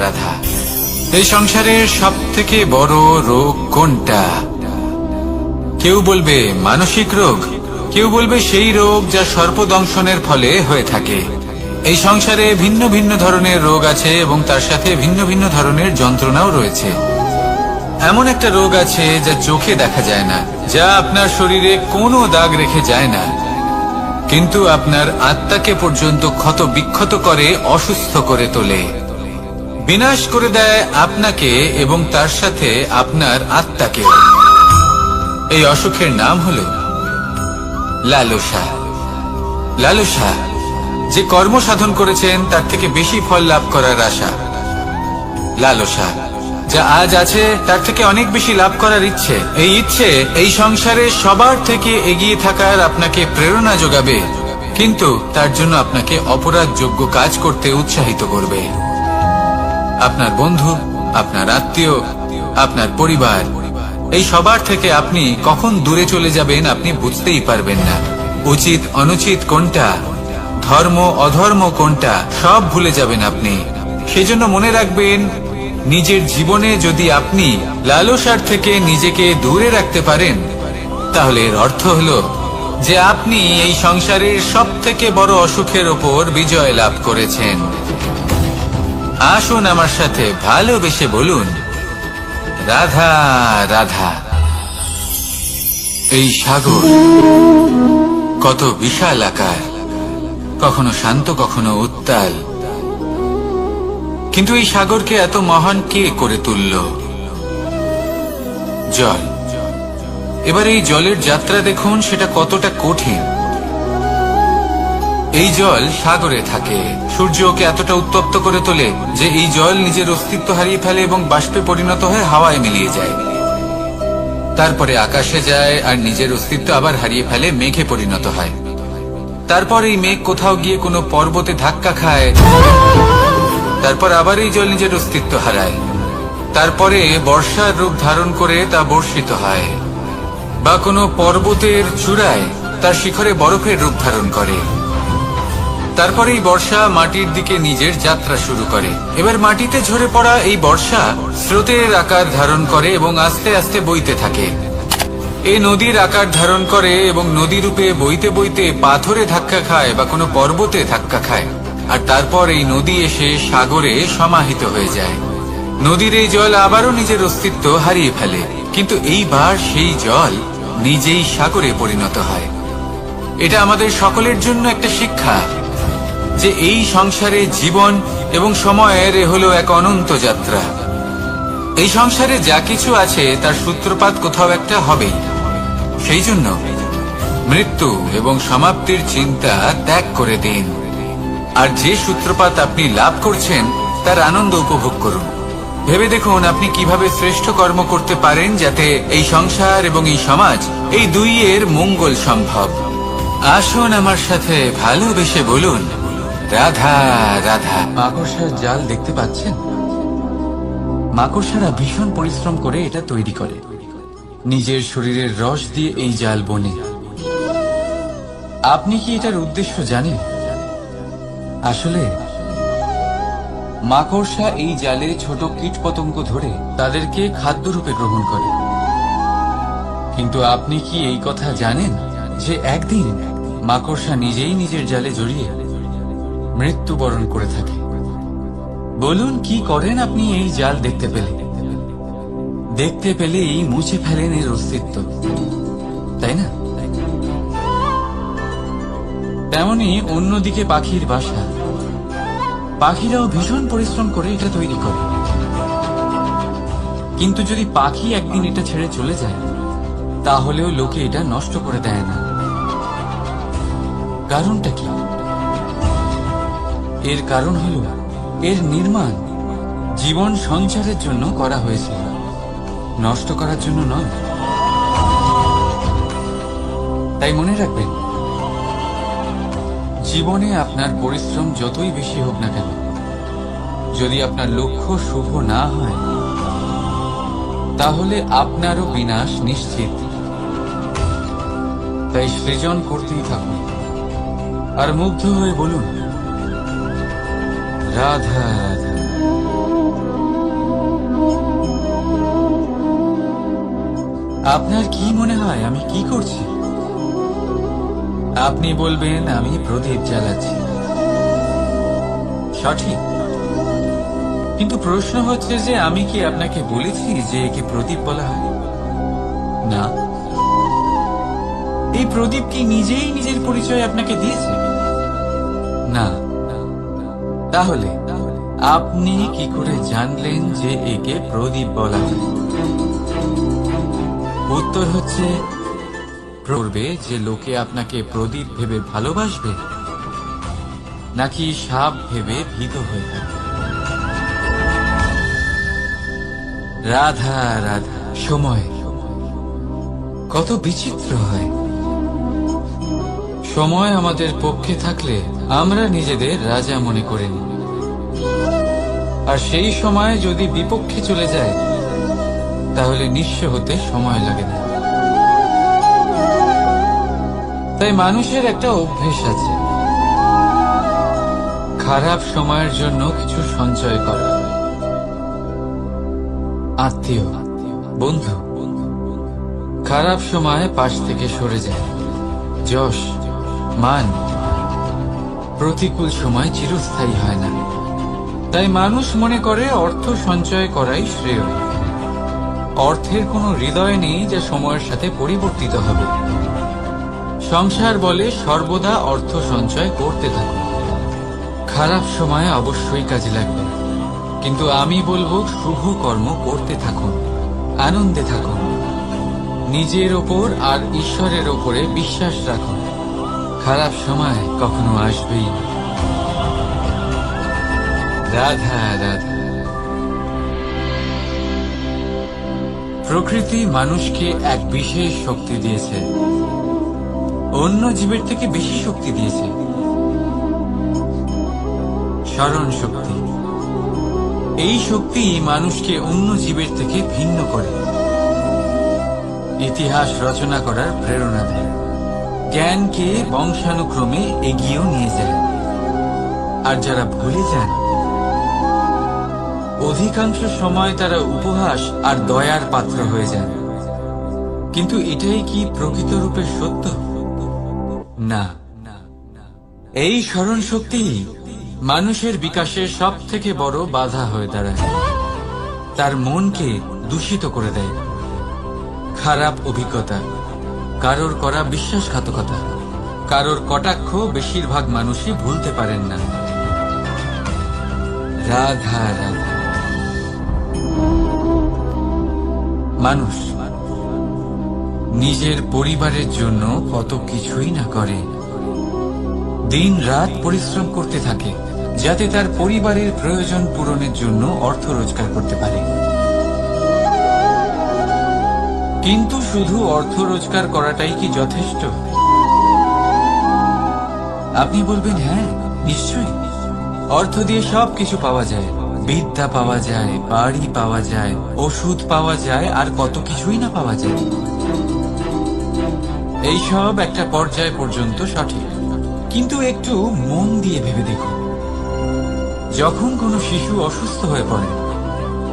রাধা। এই সংসারের সব থেকে বড় রোগ কোনটা? কেউ বলবে মানসিক রোগ, কেউ বলবে সেই রোগ যা সর্পদংশনের ফলে হয়ে থাকে। এই সংসারে ভিন্ন ভিন্ন ধরনের রোগ আছে এবং তার সাথে ভিন্ন ভিন্ন ধরনের যন্ত্রণাও রয়েছে। এমন একটা রোগ আছে যা চোখে দেখা যায় না, যা আপনার শরীরে কোনো দাগ রেখে যায় না, কিন্তু আপনার আত্মাকে পর্যন্ত ক্ষত বিক্ষত করে, অসুস্থ করে তোলে, বিনাশ করে দেয় আপনাকে এবং তার সাথে আপনার আত্মাকে। এই অসুখের নাম হলো লালসা। লালসা, যে কর্ম সাধন করেছেন তার থেকে বেশি ফল লাভ করার আশা। লালসা, যা আজ আছে তার থেকে অনেক বেশি লাভ করার ইচ্ছে। এই ইচ্ছে এই সংসারে সবার থেকে এগিয়ে থাকার আপনাকে প্রেরণা যোগাবে, কিন্তু তার জন্য আপনাকে অপরাধযোগ্য কাজ করতে উৎসাহিত করবে। আপনার বন্ধু, আপনার আত্মীয়, আপনার পরিবার, এই সবার থেকে আপনি কখন দূরে চলে যাবেন আপনি বুঝতেই পারবেন না। উচিত অনুচিত কোনটা, ধর্ম অধর্ম কোনটা, সব ভুলে যাবেন আপনি। সেজন্য মনে রাখবেন, নিজের জীবনে যদি আপনি লালসার থেকে নিজেকে দূরে রাখতে পারেন, তাহলে এর অর্থ হলো যে আপনি এই সংসারের সব থেকে বড় অসুখের ওপর বিজয় লাভ করেছেন। আসুন আমার সাথে ভালোবেসে বলুন, রাধা রাধা। এই সাগর কত বিশাল আকার, কখনো শান্ত কখনো উত্তাল, কিন্তু এই সাগরকে এত মহান কে করে তুলল? জল। এবার এই জলের যাত্রা দেখুন, সেটা কতটা কঠিন। এই জল সাগরে থাকে, সূর্য ওকে এতটা উত্তপ্ত করে তোলে যে এই জল নিজের অস্তিত্ব হারিয়ে ফেলে এবং বাষ্পে পরিণত হয়ে হাওয়ায় মিলিয়ে যায়। তারপরে আকাশে যায় আর নিজের অস্তিত্ব আবার হারিয়ে ফেলে, মেঘে পরিণত হয়। তারপর এই মেঘ কোথাও গিয়ে কোনো পর্বতে ধাক্কা খায়, তারপর আবার এই জল নিজের অস্তিত্ব হারায়। তারপরে বর্ষার রূপ ধারণ করে তা বর্ষিত হয়, বা কোনো পর্বতের চূড়ায় তার শিখরে বরফের রূপ ধারণ করে। তারপরে এই বর্ষা মাটির দিকে নিজের যাত্রা শুরু করে। এবার মাটিতে ঝরে পড়া এই বর্ষা স্রোতের আকার ধারণ করে এবং আস্তে আস্তে বইতে থাকে। এই নদীর আকার ধারণ করে এবং নদী রূপে বইতে বইতে পাথরে ধাক্কা খায় বা কোনো পর্বতে ধাক্কা খায়, আর তারপর এই নদী এসে সাগরে সমাহিত হয়ে যায়। নদীর এই জল আবারও নিজের অস্তিত্ব হারিয়ে ফেলে, কিন্তু এইবার সেই জল নিজেই সাগরে পরিণত হয়। এটা আমাদের সকলের জন্য একটা শিক্ষা যে এই সংসারে জীবন এবং সময়ের হলো এক অনন্ত যাত্রা। এই সংসারে যা কিছু আছে তার সূত্রপাত কোথাও একটা হবেই। সেই জন্য মৃত্যু এবং সমাপ্তির চিন্তা ত্যাগ করে দিন। আর যে সূত্রপাত আপনি লাভ করছেন তার আনন্দ উপভোগ করুন। ভেবে দেখুন আপনি কিভাবে শ্রেষ্ঠ কর্ম করতে পারেন যাতে এই সংসার এবং এই সমাজ এই দুইয়ের মঙ্গল সম্ভব। আসুন আমার সাথে ভালোবেসে বলুন, রাধা রাধা। মাকড়সার জাল দেখতে পাচ্ছেন? মাকড়সারা ভীষণ পরিশ্রম করে এটা তৈরি করে। নিজের শরীরের রস দিয়ে এই জাল বোনে। আপনি কি এটার উদ্দেশ্য জানেন? আসলে মাকড়সা এই জালে ছোট কীটপতঙ্গ ধরে তাদেরকে খাদ্যরূপে গ্রহণ করে। কিন্তু আপনি কি এই কথা জানেন যে একদিন মাকড়সা নিজেই নিজের জালে জড়িয়ে মৃত্যুবরণ করে থাকে? বলুন, কি করেন আপনি এই জাল দেখতে পেলে? দেখতে পেলেই মুছে ফেলেন এর অস্তিত্ব, তাই না? তেমনি অন্যদিকে পাখির বাসা। পাখিরাও ভীষণ পরিশ্রম করে এটা তৈরি করে। কিন্তু যদি পাখি একদিন এটা ছেড়ে চলে যায়, তাহলেও লোকে এটা নষ্ট করে দেয় না। কারণটা কি? এর কারণ হলো এর নির্মাণ জীবন সঞ্চারের জন্য করা হয়েছিল, নষ্ট করার জন্য নয়। তাই মনে রাখবেন, জীবনে আপনার পরিশ্রম যতই বেশি হোক না কেন, যদি আপনার লক্ষ্য শুভ না হয়, তাহলে আপনারও বিনাশ নিশ্চিত। তাই সৃজন করতেই থাকুন আর মুগ্ধ হয়ে বলুন, রাধা রাধা। আপনার কি মনে হয় আমি কি করছি? আপনি বলবেন আমি প্রদীপ জ্বালাচ্ছি। সঠিক। কিন্তু প্রশ্ন হচ্ছে যে আমি কি আপনাকে বলেছি যে একে প্রদীপ বলা হয়? না। এই প্রদীপ কি নিজেই নিজের পরিচয় আপনাকে দিয়েছে? না। তাহলে আপনি কি করে জানলেন যে একে প্রদীপ বলা হয়? উত্তর হচ্ছে, করবে যে লোকে আপনাকে প্রদীপ ভেবে ভালোবাসবে, নাকি সাপ ভেবে ভীত হয়ে থাকবে। রাধা রাধা। সময় কত বিচিত্র হয়। সময় আমাদের পক্ষে থাকলে আমরা নিজেদের রাজা মনে করে নিই, আর সেই সময় যদি বিপক্ষে চলে যায়, তাহলে নিঃস্ব হতে সময় লাগে না। তাই মানুষের একটা অভ্যেস আছে, খারাপ সময়ের জন্য কিছু সঞ্চয় করা। আত্মীয়, বন্ধু খারাপ সময় পাশ থেকে সরে যায়। যশ, মান প্রতিকূল সময় চিরস্থায়ী হয় না। তাই মানুষ মনে করে অর্থ সঞ্চয় করাই শ্রেয়। অর্থের কোনো হৃদয় নেই যা সময়ের সাথে পরিবর্তিত হবে। সংসার বলে সর্বদা অর্থ সঞ্চয় করতে থাকুন। খারাপ সময় অবশ্যই কাজে লাগবে, কিন্তু আমি বলবো শুভ কর্ম করতে থাকুন, আনন্দে থাকুন, নিজের ওপর আর ঈশ্বরের ওপরে বিশ্বাস রাখুন। খারাপ সময় কখনো আসবেই না। রাধা রাধা। প্রকৃতি মানুষকে এক বিশেষ শক্তি দিয়েছে, অন্য জীবের থেকে বেশি শক্তি দিয়েছে। স্মরণ শক্তি। এই শক্তি মানুষকে অন্য জীবের থেকে ভিন্ন করে, ইতিহাস রচনা করার প্রেরণা দেয়, জ্ঞানকে বংশানুক্রমে এগিয়েও নিয়ে যায়। আর যারা ভুলে যান, অধিকাংশ সময় তারা উপহাস আর দয়ার পাত্র হয়ে যান। কিন্তু এটাই কি প্রকৃত রূপে সত্য? না। এই স্মরণ শক্তি মানুষের বিকাশের সব থেকে বড় বাধা হয়ে দাঁড়ায়। তার মনকে দূষিত করে দেয়। খারাপ অভিজ্ঞতা, কারোর করা বিশ্বাসঘাতকতা, কারোর কটাক্ষ বেশিরভাগ মানুষই ভুলতে পারেন না। রাধা রাধা। মানুষ নিজের পরিবারের জন্য কত কিছুই না করে, দিন রাত পরিশ্রম করতে থাকে যাতে তার পরিবারের প্রয়োজন পূরণের জন্য অর্থ রোজগার করতে পারে। কিন্তু শুধু অর্থ রোজগার করাটাই কি যথেষ্ট? আপনি বলবেন হ্যাঁ, নিশ্চয়ই। অর্থ দিয়ে সবকিছু পাওয়া যায়, বিদ্যা পাওয়া যায়, বাড়ি পাওয়া যায়, ওষুধ পাওয়া যায়, আর কত কিছুই না পাওয়া যায়। এইসব একটা পর্যায় পর্যন্ত সঠিক, কিন্তু একটু মন দিয়ে ভেবে দেখুন, যখন কোনো শিশু অসুস্থ হয়ে পড়ে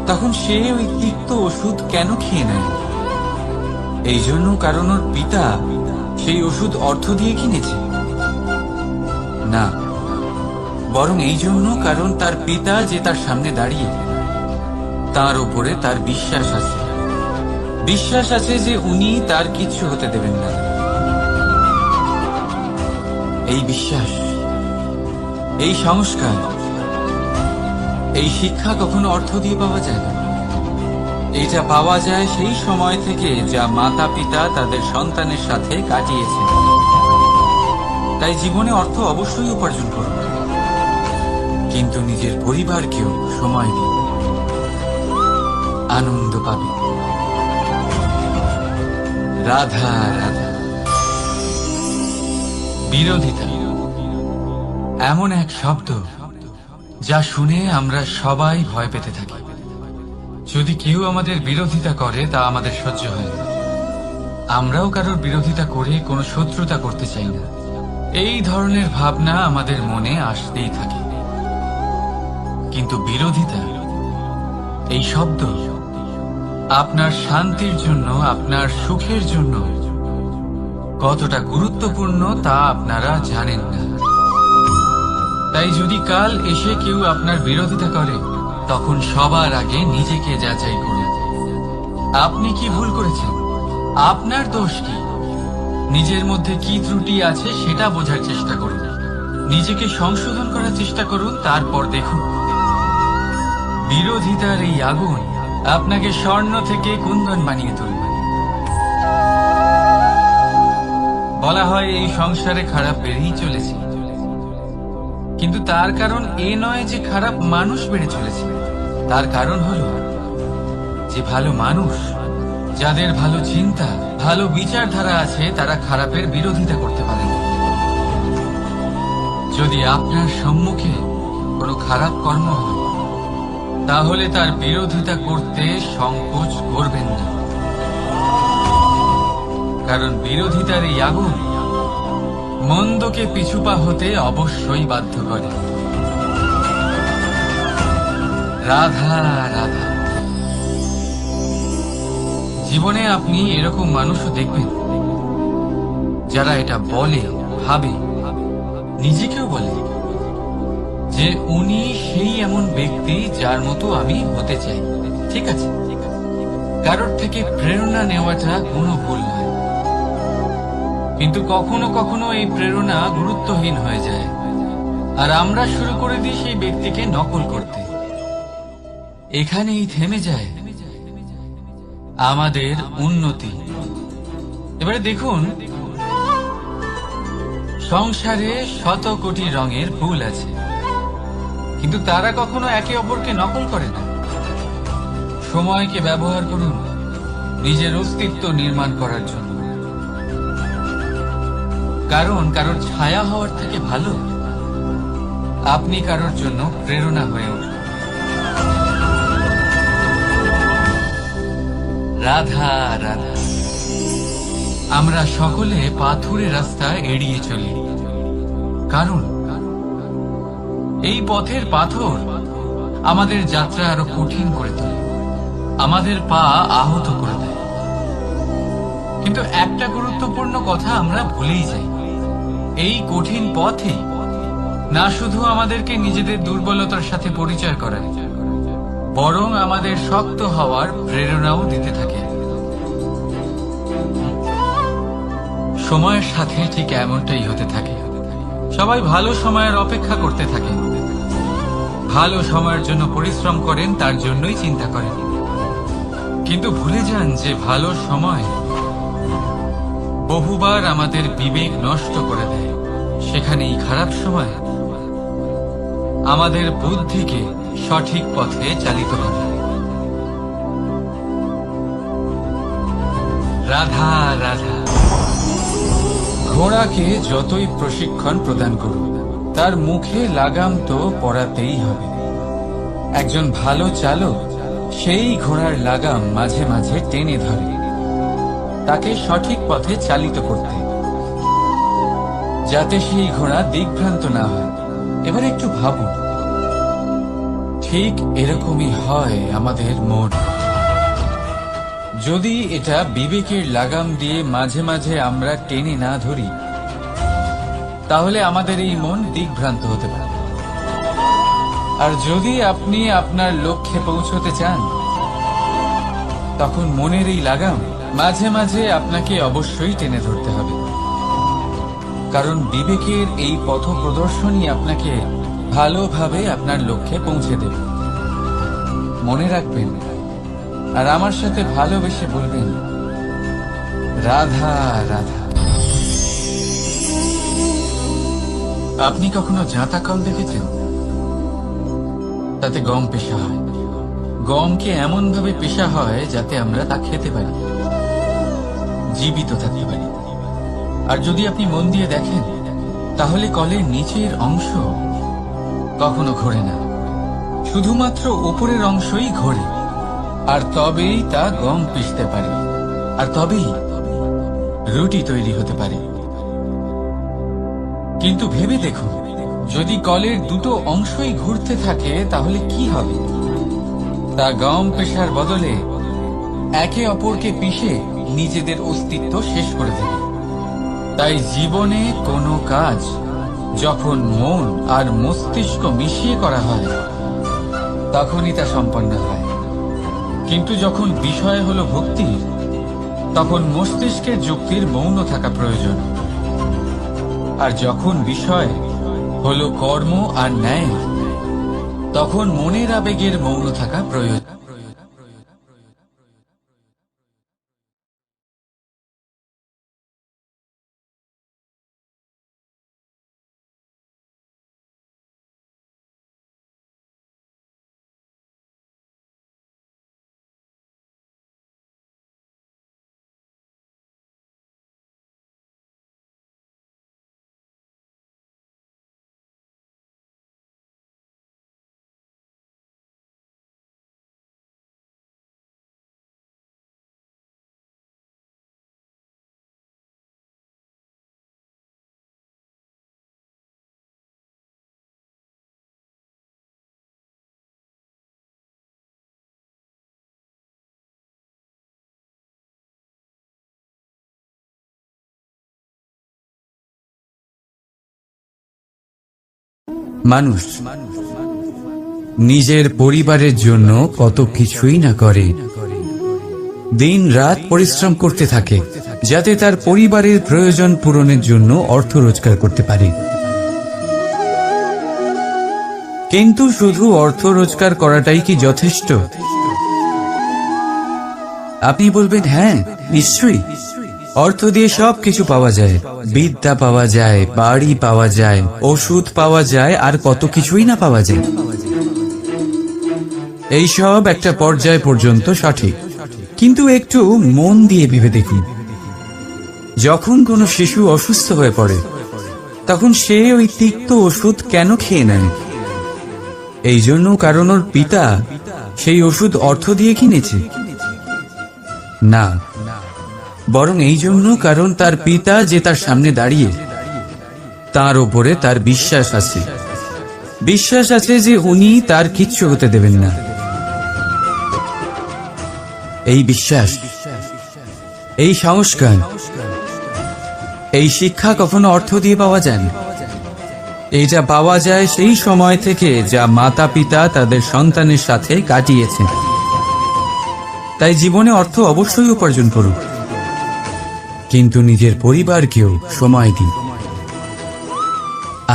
তখন সে ওই তিক্ত ওষুধ কেন খেয়ে নেয়? এই জন্য কারণ ওর পিতা সেই ওষুধ অর্থ দিয়ে কিনেছে? না, বরং এই জন্য কারণ তার পিতা যে তার সামনে দাঁড়িয়ে, তার উপরে তার বিশ্বাস আছে। বিশ্বাস আছে যে উনি তার কিচ্ছু হতে দেবেন না। এই বিশ্বাস, এই সংস্কার, এই শিক্ষা কখনো অর্থ দিয়ে পাওয়া যায় না। এটা পাওয়া যায় সেই সময় থেকে যা মাতা পিতা তাদের সন্তানের সাথে কাটিয়েছেন। তাই জীবনে অর্থ অবশ্যই উপার্জন করুন, কিন্তু নিজের পরিবারকেও সময় দিন, আনন্দ পাবে। রাধা রাধা। বিরোধিতা এমন এক শব্দ যা শুনে আমরা সবাই ভয় পেতে থাকি। যদি কেউ আমাদের বিরোধিতা করে তা আমাদের সহ্য হয় না। আমরাও কারোর বিরোধিতা করে কোনো শত্রুতা করতে চাই না। এই ধরনের ভাবনা আমাদের মনে আসতেই থাকে। কিন্তু বিরোধিতা, এই শব্দ আপনার শান্তির জন্য, আপনার সুখের জন্য কতটা গুরুত্বপূর্ণ তা আপনারা জানেন না। তাই যদি কাল এসে কেউ আপনার বিরোধিতা করে, তখন সবার আগে নিজেকে যাচাই করুন। আপনি কি ভুল করেছেন? আপনার দোষ কি? নিজের মধ্যে কি ত্রুটি আছে সেটা বোঝার চেষ্টা করুন, নিজেকে সংশোধন করার চেষ্টা করুন, তারপর দেখুন বিরোধিতার এই আগুন আপনাকে স্বর্ণ থেকে কুন্দন বানিয়ে তুলবে। বলা হয় এই সংসারে খারাপ বেড়েই চলেছে, কিন্তু তার কারণ এ নয় যে খারাপ মানুষ বেড়ে চলেছে। তার কারণ হলো যে ভালো মানুষ, যাদের ভালো চিন্তা, ভালো বিচারধারা আছে, তারা খারাপের বিরোধিতা করতে পারে। যদি আপনার সম্মুখে কোনো খারাপ কর্ম হয়, তাহলে তার বিরোধিতা করতে সংকোচ করবেন না, কারণ বিরোধিতার এই আগুন মন্দকে পিছুপা হতে অবশ্যই বাধ্য করে। রাধা রাধা। জীবনে আপনি এরকম মানুষও দেখবেন যারা এটা বলে, ভাবে, নিজেকেও বলে যে উনি সেই এমন ব্যক্তি যার মতো আমি হতে চাই। ঠিক আছে, কারোর থেকে প্রেরণা নেওয়াটা কোনো ভুল নয়, কিন্তু কখনো কখনো এই প্রেরণা গুরুত্বহীন হয়ে যায়, আর আমরা শুরু করে দিই সেই ব্যক্তিকে নকল করতে। এখানেই থেমে যায় আমাদের উন্নতি। এবারে দেখুন, সংসারে শত কোটি রঙের ফুল আছে, কিন্তু তারা কখনো একে অপরকে নকল করে না। সময়কে ব্যবহার করুন নিজের অস্তিত্ব নির্মাণ করার জন্য, কারণ কারোর ছায়া হওয়ার থেকে ভালো আপনি কারোর জন্য প্রেরণা হয়ে উঠুন। রাধা রাধা। আমরা সকলে পাথুরে রাস্তা এড়িয়ে চলি, কারণ এই পথের পাথর আমাদের যাত্রা আরো কঠিন করে তোলে, আমাদের পা আহত করে দেয়। কিন্তু একটা গুরুত্বপূর্ণ কথা আমরা ভুলেই যাই, এই কঠিন পথে না শুধু আমাদেরকে নিজেদের দুর্বলতার সাথে পরিচয় করায়, বরং আমাদের শক্ত হওয়ার প্রেরণাও দিতে থাকে। সময়ের সাথে ঠিক এমনটাই হতে থাকে। সবাই ভালো সময়ের অপেক্ষা করতে থাকে, ভালো সময়ের জন্য পরিশ্রম করেন, তার জন্যই চিন্তা করেন, কিন্তু ভুলে যান যে ভালো সময় বহুবার আমাদের বিবেক নষ্ট করে দেয়, সেখানেই খারাপ সময় আমাদের বুদ্ধিকে সঠিক পথে চালিত করে। রাধা রাধা। ঘোড়াকে যতই প্রশিক্ষণ প্রদান করুন, তার মুখে লাগাম তো পরাতেই হবে। একজন ভালো চালক সেই ঘোড়ার লাগাম মাঝে মাঝে টেনে ধরে, তাকে সঠিক পথে চালিত করতে, যাতে সেই ঘোড়া দিকভ্রান্ত না হয়। এবার একটু ভাবুন, ঠিক এরকমই হয় আমাদের মন। যদি এটা বিবেকের লাগাম দিয়ে মাঝে মাঝে আমরা টেনে না ধরি, তাহলে আমাদের এই মন দিকভ্রান্ত হতে পারে। আর যদি আপনি আপনার লক্ষ্যে পৌঁছতে চান, তখন মনের এই লাগাম মাঝে মাঝে আপনাকে অবশ্যই টেনে ধরতে হবে, কারণ বিবেকের এই পথ প্রদর্শনই আপনাকে ভালোভাবে আপনার লক্ষ্যে পৌঁছে দেবে। মনে রাখবেন, আর আমার সাথে ভালোবেসে বলবেন, রাধা রাধা। আপনি কখনো জাঁতা কল দেখেছেন? তাতে গম পেশা হয়। গমকে এমন ভাবে পেশা হয় যাতে আমরা তা খেতে পারি, জীবিত থাকতে পারি। আর যদি আপনি মন দিয়ে দেখেন, তাহলে কলের নিচের অংশ কখনো ঘোরে না, শুধুমাত্র উপরের অংশই ঘোরে। আর তবেই তা গম পিষতে পারে, আর তবেই রুটি তৈরি হতে পারে। কিন্তু ভেবে দেখুন, যদি কলের দুটো অংশই ঘুরতে থাকে, তাহলে কি হবে? তা গম পেশার বদলে একে অপরকে পিষে নিজেদের অস্তিত্ব শেষ করে দেবে। তাই জীবনে কোনো কাজ যখন মন আর মস্তিষ্ক মিশিয়ে করা হয়, তখনই তা সম্পন্ন হয়। কিন্তু যখন বিষয় হলো ভক্তি, তখন মস্তিষ্কের যুক্তির মৌন থাকা প্রয়োজন। আর যখন বিষয় হলো কর্ম আর ন্যায়, তখন মনের আবেগের মৌন থাকা প্রয়োজন। মানুষ নিজের পরিবারের জন্য কত কিছুই না করে, দিন রাত পরিশ্রম করতে থাকে, যাতে তার পরিবারের প্রয়োজন পূরণের জন্য অর্থ রোজগার করতে পারে। কিন্তু শুধু অর্থ রোজগার করাটাই কি যথেষ্ট? আপনি বলবেন, হ্যাঁ নিশ্চয়ই, অর্থ দিয়ে সব কিছু পাওয়া যায়, বিদ্যা পাওয়া যায়, বাড়ি পাওয়া যায়, ওষুধ পাওয়া যায়, আর কত কিছুই না পাওয়া যায়। এই সব একটা পর্যায় পর্যন্ত সঠিক, কিন্তু একটু মন দিয়ে ভেবে দেখুন, যখন কোনো শিশু অসুস্থ হয়ে পড়ে, তখন সে ওই তিক্ত ওষুধ কেন খেয়ে নেয়? এই জন্য কারণ ওর পিতা সেই ওষুধ অর্থ দিয়ে কিনেছে? না, বরং এই জন্য কারণ তার পিতা যে তার সামনে দাঁড়িয়ে, তার ওপরে তার বিশ্বাস আছে। বিশ্বাস আছে যে উনি তার কিচ্ছু হতে দেবেন না। এই বিশ্বাস, এই সংস্কার, এই শিক্ষা কখনো অর্থ দিয়ে পাওয়া যায় না। এইটা পাওয়া যায় সেই সময় থেকে যা মাতা পিতা তাদের সন্তানের সাথে কাটিয়েছেন। তাই জীবনে অর্থ অবশ্যই উপার্জন করুন, কিন্তু নিজের পরিবারকেও সময় দিন,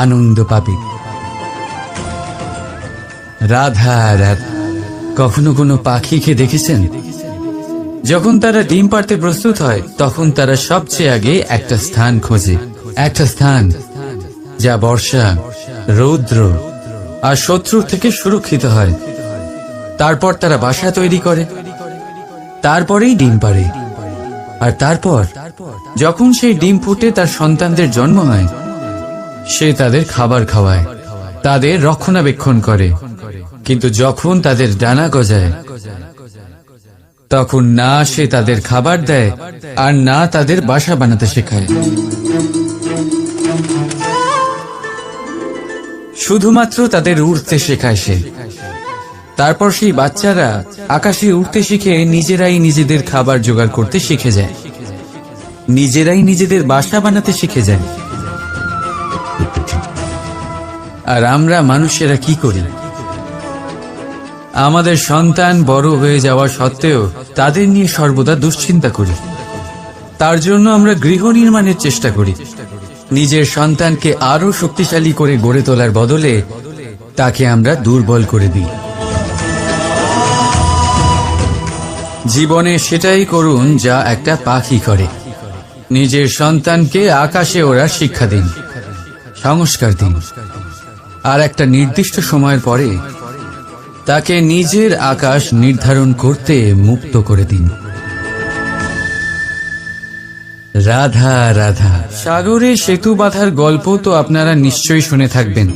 আনন্দ পাবে। রাধা রাধা। কখনো কোনো পাখিকে দেখেছেন? যখন তারা ডিম পাড়তে প্রস্তুত হয়, তখন তারা সবচেয়ে আগে একটা স্থান খোঁজে, একটা স্থান যা বর্ষা, রৌদ্র আর শত্রুর থেকে সুরক্ষিত হয়। তারপর তারা বাসা তৈরি করে, তারপরেই ডিম পাড়ে। আর তারপর যখন সেই ডিম ফুটে তার সন্তানদের জন্ম হয়, সে তাদের খাবার খাওয়ায়, তাদের রক্ষণাবেক্ষণ করে। কিন্তু যখন তাদের ডানা গজায়, তখন না সে তাদের খাবার দেয় আর না তাদের বাসা বানাতে শেখায়। শুধুমাত্র তাদের উড়তে শেখায় সে। তারপর সেই বাচ্চারা আকাশে উড়তে শিখে নিজেরাই নিজেদের খাবার জোগাড় করতে শিখে যায়, নিজেরাই নিজেদের বাসা বানাতে শিখে যায়। আর আমরা মানুষেরা কি করি? আমাদের সন্তান বড় হয়ে যাওয়া সত্ত্বেও তাদের নিয়ে সর্বদা দুশ্চিন্তা করি। তার জন্য আমরা গৃহ নির্মাণের চেষ্টা করি। নিজের সন্তানকে আরো শক্তিশালী করে গড়ে তোলার বদলে তাকে আমরা দুর্বল করে দিই। জীবনে সেটাই করুন যা একটা পাখি করে। নিজের সন্তানকে আকাশে ওড়ার শিক্ষা দিন, সংস্কার দিন, আর একটা নির্দিষ্ট সময়ের পরে তাকে নিজের আকাশ নির্ধারণ করতে মুক্ত করে দিন। রাধা রাধা। সাগরে সেতু বাঁধার গল্প তো আপনারা নিশ্চয়ই শুনে থাকবেন।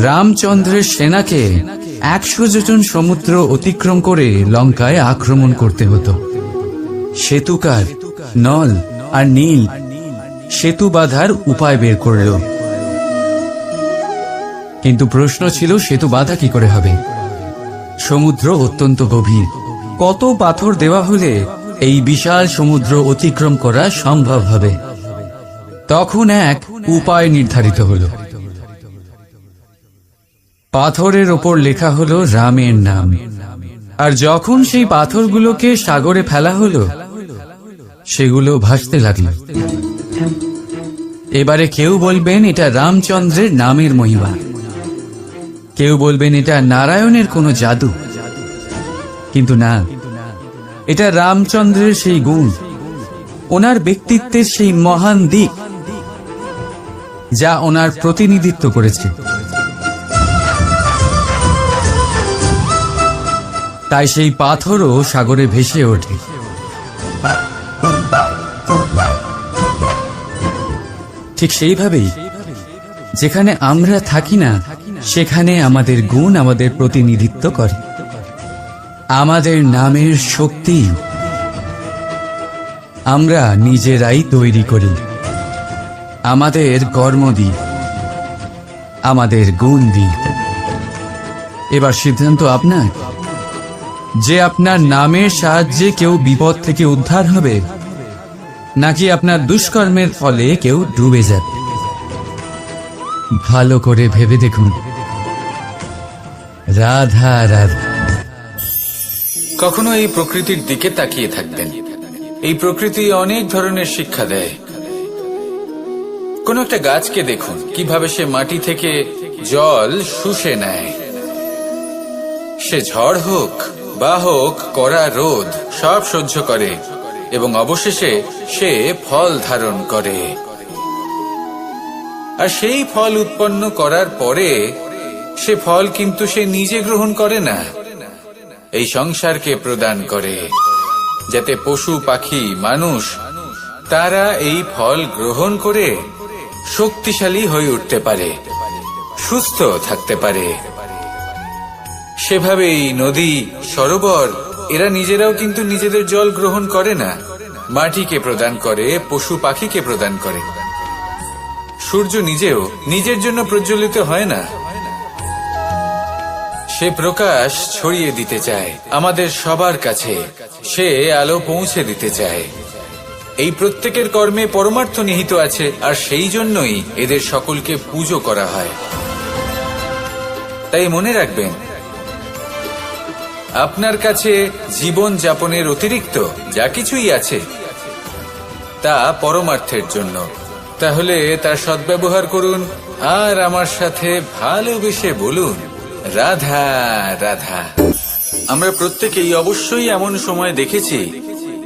রামচন্দ্রের সেনাকে 100 যোজন সমুদ্র অতিক্রম করে লঙ্কায় আক্রমণ করতে হতো। সেতুকার নল আর নীল সেতু বাঁধার উপায় বের করল। কিন্তু প্রশ্ন ছিল, সেতু বাঁধা কি করে হবে? সমুদ্র অত্যন্ত গভীর। কত পাথর দেওয়া হলে এই বিশাল সমুদ্র অতিক্রম করা সম্ভব হবে? তখন এক উপায় নির্ধারিত হলো। পাথরের ওপর লেখা হলো রামের নাম। আর যখন সেই পাথরগুলোকে সাগরে ফেলা হলো, সেগুলো ভাসতে লাগলো। এবারে কেউ বলবেন এটা রামচন্দ্রের নামের মহিমা, কেউ বলবেন এটা নারায়ণের কোনো জাদু। কিন্তু না, এটা রামচন্দ্রের সেই গুণ, ওনার ব্যক্তিত্বের সেই মহান দিক যা ওনার প্রতিনিধিত্ব করেছে। তাই সেই পাথরও সাগরে ভেসে ওঠে। ঠিক সেইভাবেই যেখানে আমরা থাকি না, সেখানে আমাদের গুণ আমাদের প্রতিনিধিত্ব করে। আমাদের নামের শক্তি আমরা নিজেরাই তৈরি করি। আমাদের কর্ম দিই, আমাদের গুণ দিই। এবার সিদ্ধান্ত আপনার, যে আপনার নামের সাহায্যে কেউ বিপদ থেকে উদ্ধার হবে, নাকি আপনার দুষ্কর্মের ফলে কেউ ডুবে যাবে। ভালো করে ভেবে দেখুন। রাধা রাধা। কখনো এই প্রকৃতির দিকে তাকিয়ে থাকবেন। এই প্রকৃতি অনেক ধরনের শিক্ষা দেয়। কোন একটা গাছকে দেখুন, কিভাবে সে মাটি থেকে জল শুষে নেয়। সে ঝড় হোক বা হোক কড়া রোদ, সব সহ্য করে এবং অবশেষে সে ফল ধারণ করে। আর সেই ফল উৎপন্ন করার পরে সে ফল কিন্তু সে নিজে গ্রহণ করে না, এই সংসারকে প্রদান করে, যাতে পশু পাখি মানুষ তারা এই ফল গ্রহণ করে শক্তিশালী হয়ে উঠতে পারে, সুস্থ থাকতে পারে। সেভাবেই নদী, সরোবর এরা নিজেরাও কিন্তু নিজেদের জল গ্রহণ করে না, মাটিকে প্রদান করে, পশু পাখিকে প্রদান করে। সূর্য নিজেও নিজের জন্য প্রজ্বলিত হয় না, সে প্রকাশ ছড়িয়ে দিতে চায় আমাদের সবার কাছে, সে আলো পৌঁছে দিতে চায়। এই প্রত্যেকের কর্মে পরমার্থ নিহিত আছে, আর সেই জন্যই এদের সকলকে পুজো করা হয়। তাই মনে রাখবেন, আপনার কাছে জীবন যাপনের অতিরিক্ত যা কিছুই আছে তা পরমার্থের জন্য। তাহলে তার সদ্ব্যবহার করুন আর আমার সাথে ভালোবেসে বলুন, রাধা রাধা। আমরা প্রত্যেকেই অবশ্যই এমন সময় দেখেছি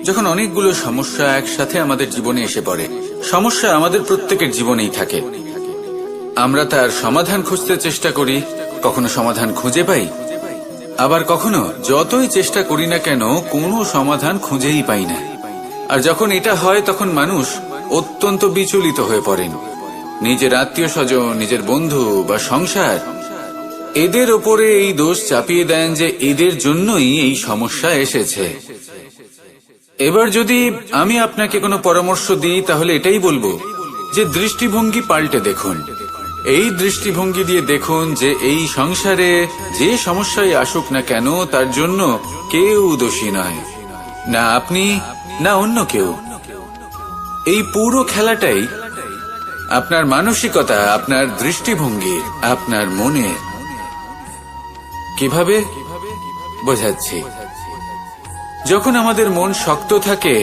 যখন অনেকগুলো সমস্যা একসাথে আমাদের জীবনে এসে পড়ে, সমস্যা আমাদের প্রত্যেকের জীবনেই থাকে, আমরা তার সমাধান খুঁজতে চেষ্টা করি, কখনো সমাধান খুঁজে পাই, আবার কখনো যতই চেষ্টা করি না কেন কোনো সমাধান খুঁজেই পাই না। আর যখন এটা হয় তখন মানুষ অত্যন্ত বিচলিত হয়ে পড়েন। নিজের আত্মীয় স্বজন, নিজের বন্ধু বা সংসার, এদের ওপরে এই দোষ চাপিয়ে দেন যে এদের জন্যই এই সমস্যা এসেছে। এবার যদি আমি আপনাকে কোনো পরামর্শ দিই তাহলে এটাই বলবো যে দৃষ্টিভঙ্গি পাল্টে দেখুন। এই দৃষ্টিভঙ্গি দিয়ে দেখুন যে এই সংসারে যে সমস্যায় আসুক না কেন তার জন্য কেউ দোষী নয়, না আপনি না অন্য কেউ। এই পুরো খেলাটাই আপনার মানসিকতা, আপনার দৃষ্টিভঙ্গি, আপনার মনে। কিভাবে বোঝাচ্ছি? যখন আমাদের মন শক্ত থাকে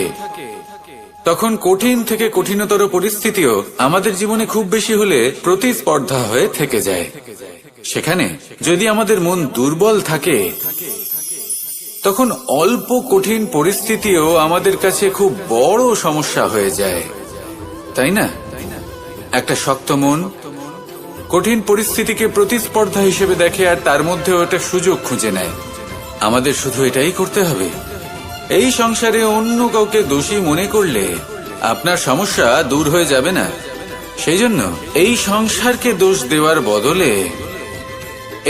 তখন কঠিন থেকে কঠিনতর পরিস্থিতিও আমাদের জীবনে খুব বেশি হলে প্রতিস্পর্ধা হয়ে থেকে যায়। সেখানে যদি আমাদের মন দুর্বল থাকে তখন অল্প কঠিন পরিস্থিতিও আমাদের কাছে খুব বড় সমস্যা হয়ে যায়, তাই না? একটা শক্ত মন কঠিন পরিস্থিতিকে প্রতিস্পর্ধা হিসেবে দেখে আর তার মধ্যেও একটা সুযোগ খুঁজে নেয়। আমাদের শুধু এটাই করতে হবে। এই সংসারে অন্য কাউকে দোষী মনে করলে আপনার সমস্যা দূর হয়ে যাবে না। সেই জন্য এই সংসারকে দোষ দেওয়ার বদলে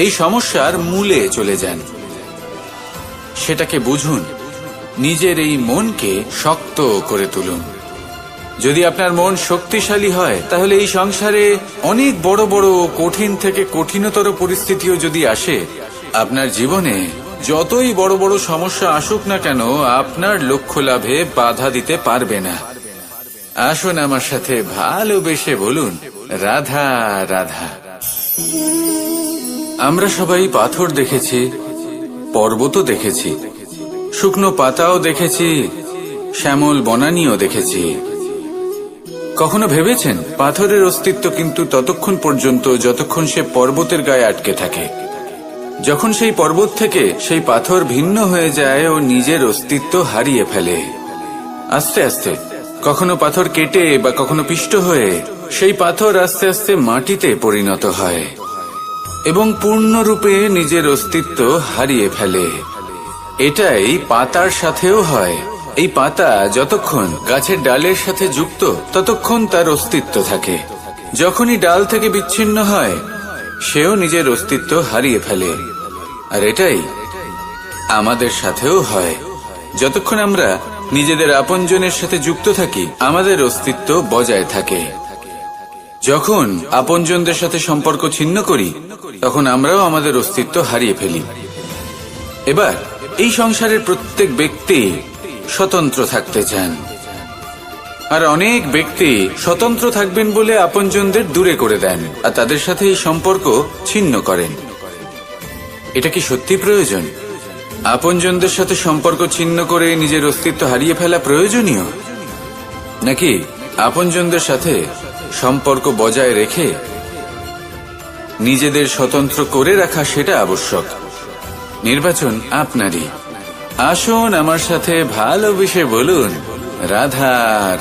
এই সমস্যার মূলে চলে যান, সেটাকে বুঝুন, নিজের এই মনকে শক্ত করে তুলুন। যদি আপনার মন শক্তিশালী হয় তাহলে এই সংসারে অনেক বড় বড় কঠিন থেকে কঠিনতর পরিস্থিতিও যদি আসে, আপনার জীবনে যতই বড় বড় সমস্যা আসুক না কেন আপনার লক্ষ্য লাভে বাধা দিতে পারবে না। আসুন আমার সাথে ভালোবেসে বলুন, রাধা রাধা। আমরা সবাই পাথর দেখেছি, পর্বতও দেখেছি, শুকনো পাতাও দেখেছি, শ্যামল বনানীও দেখেছি। কখনো ভেবেছেন পাথরের অস্তিত্ব কিন্তু ততক্ষণ পর্যন্ত যতক্ষণ সে পর্বতের গায়ে আটকে থাকে। যখন সেই পর্বত থেকে সেই পাথর ভিন্ন হয়ে যায় ও নিজের অস্তিত্ব হারিয়ে ফেলে। আস্তে আস্তে কখনো পাথর কেটে বা কখনো পিষ্ট হয়ে সেই পাথর আস্তে আস্তে মাটিতে পরিণত হয় এবং পূর্ণরূপে নিজের অস্তিত্ব হারিয়ে ফেলে। এটাই পাতার সাথেও হয়। এই পাতা যতক্ষণ গাছের ডালের সাথে যুক্ত ততক্ষণ তার অস্তিত্ব থাকে। যখনই ডাল থেকে বিচ্ছিন্ন হয় সেও নিজের অস্তিত্ব হারিয়ে ফেলে। আর এটাই আমাদের সাথেও হয়। যতক্ষণ আমরা নিজেদের আপনজনের সাথে যুক্ত থাকি আমাদের অস্তিত্ব বজায় থাকে। যখন আপনজনদের সাথে সম্পর্ক ছিন্ন করি তখন আমরাও আমাদের অস্তিত্ব হারিয়ে ফেলি। এবার এই সংসারের প্রত্যেক ব্যক্তি স্বতন্ত্র থাকতে চান, আর অনেক ব্যক্তি স্বতন্ত্র থাকবেন বলে আপনজনদের দূরে করে দেন আর তাদের সাথে এই সম্পর্ক ছিন্ন করেন। এটা কি সত্যি প্রয়োজন? আপনজনদের সাথে সম্পর্ক ছিন্ন করে নিজের অস্তিত্ব হারিয়ে ফেলা প্রয়োজনীয়, নাকি আপনজনদের সাথে সম্পর্ক বজায় রেখে নিজেদের স্বতন্ত্র করে রাখা সেটা আবশ্যক? নির্বাচন আপনারই। আসুন আমার সাথে ভালোবেসে বলুন, রাধা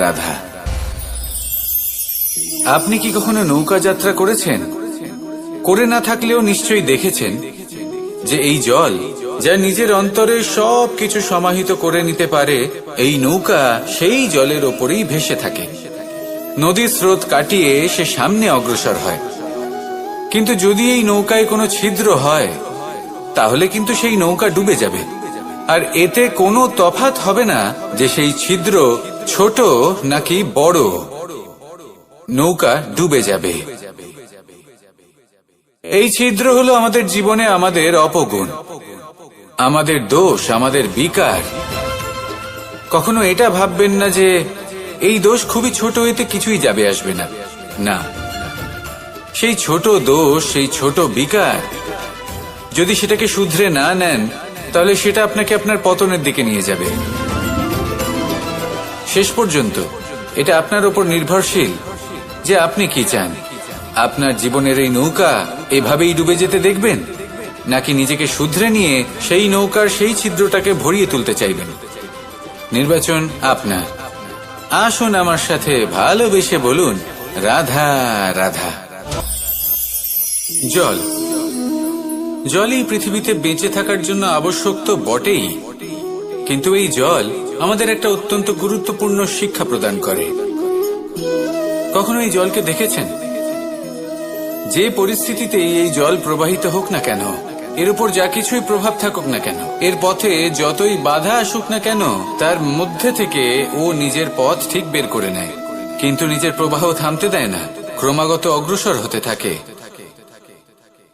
রাধা। আপনি কি কখনো নৌকা যাত্রা করেছেন? করে না থাকলেও নিশ্চয়ই দেখেছেন যে এই জল যা নিজের অন্তরে সব কিছু সমাহিত করে নিতে পারে, এই নৌকা সেই জলের ওপরেই ভেসে থাকে। নদীর স্রোত কাটিয়ে সে সামনে অগ্রসর হয়। কিন্তু যদি এই নৌকায় কোনো ছিদ্র হয় তাহলে কিন্তু সেই নৌকা ডুবে যাবে। আর এতে কোনো তফাৎ হবে না যে সেই ছিদ্র ছোট নাকি বড়, নৌকা ডুবে যাবে। এই ছিদ্র হলো আমাদের জীবনে আমাদের অপগুণ, আমাদের দোষ, আমাদের বিকার। কখনো এটা ভাববেন না যে এই দোষ খুবই ছোট, এতে কিছুই যাবে আসবে না। না, সেই ছোট দোষ, সেই ছোট বিকার যদি সেটাকে শুধরে না নেন তাহলে সেটা আপনাকে আপনার পতনের দিকে নিয়ে যাবে। শেষ পর্যন্ত এটা আপনার উপর নির্ভরশীল যে আপনি কি চান। আপনার জীবনের এই নৌকা এভাবেই ডুবে যেতে দেখবেন, নাকি নিজেকে শুধরে নিয়ে সেই নৌকার সেই ছিদ্রটাকে ভরিয়ে তুলতে চাইবেন? নির্বাচন আপনার। আসুন আমার সাথে ভালোবেসে বলুন, রাধা রাধা। জল, জলই পৃথিবীতে বেঁচে থাকার জন্য আবশ্যক তো বটেই, কিন্তু এই জল আমাদের একটা অত্যন্ত গুরুত্বপূর্ণ শিক্ষা প্রদান করে। কখনো এই জলকে দেখেছেন? যে পরিস্থিতিতে এই জল প্রবাহিত হোক না কেন, এর উপর যা কিছুই প্রভাব থাকুক না কেন, এর পথে যতই বাধা আসুক না কেন, তার মধ্যে থেকে ও নিজের পথ ঠিক বের করে নেয়, কিন্তু নিজের প্রবাহ থামতে দেয় না, ক্রমাগত অগ্রসর হতে থাকে।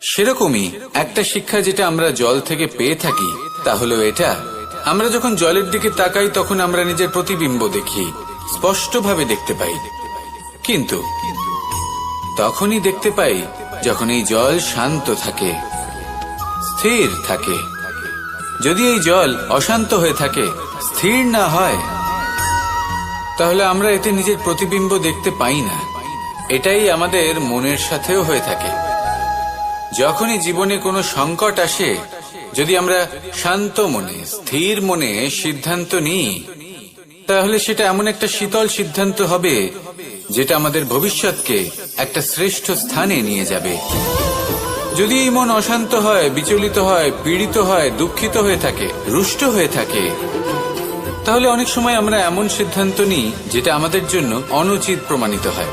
সেরকমই একটা শিক্ষা যেটা আমরা জল থেকে পেয়ে থাকি তা হলো এটা, আমরা যখন জলের দিকে তাকাই তখন আমরা নিজের প্রতিবিম্ব দেখি, স্পষ্টভাবে দেখতে পাই, কিন্তু তখনই দেখতে পাই যখন এই জল শান্ত থাকে, স্থির থাকে। যদি এই জল অশান্ত হয়ে থাকে, স্থির না হয়, তাহলে আমরা এতে নিজের প্রতিবিম্ব দেখতে পাই না। এটাই আমাদের মনের সাথেও হয়ে থাকে। যখনই জীবনে কোনো সংকট আসে, যদি আমরা শান্ত মনে, স্থির মনে সিদ্ধান্ত নিই, তাহলে সেটা এমন একটা শীতল সিদ্ধান্ত হবে যেটা আমাদের ভবিষ্যৎকে একটা শ্রেষ্ঠ স্থানে নিয়ে যাবে। যদি এই মন অশান্ত হয়, বিচলিত হয়, পীড়িত হয়, দুঃখিত হয়ে থাকে, রুষ্ট হয়ে থাকে, তাহলে অনেক সময় আমরা এমন সিদ্ধান্ত নিই যেটা আমাদের জন্য অনুচিত প্রমাণিত হয়।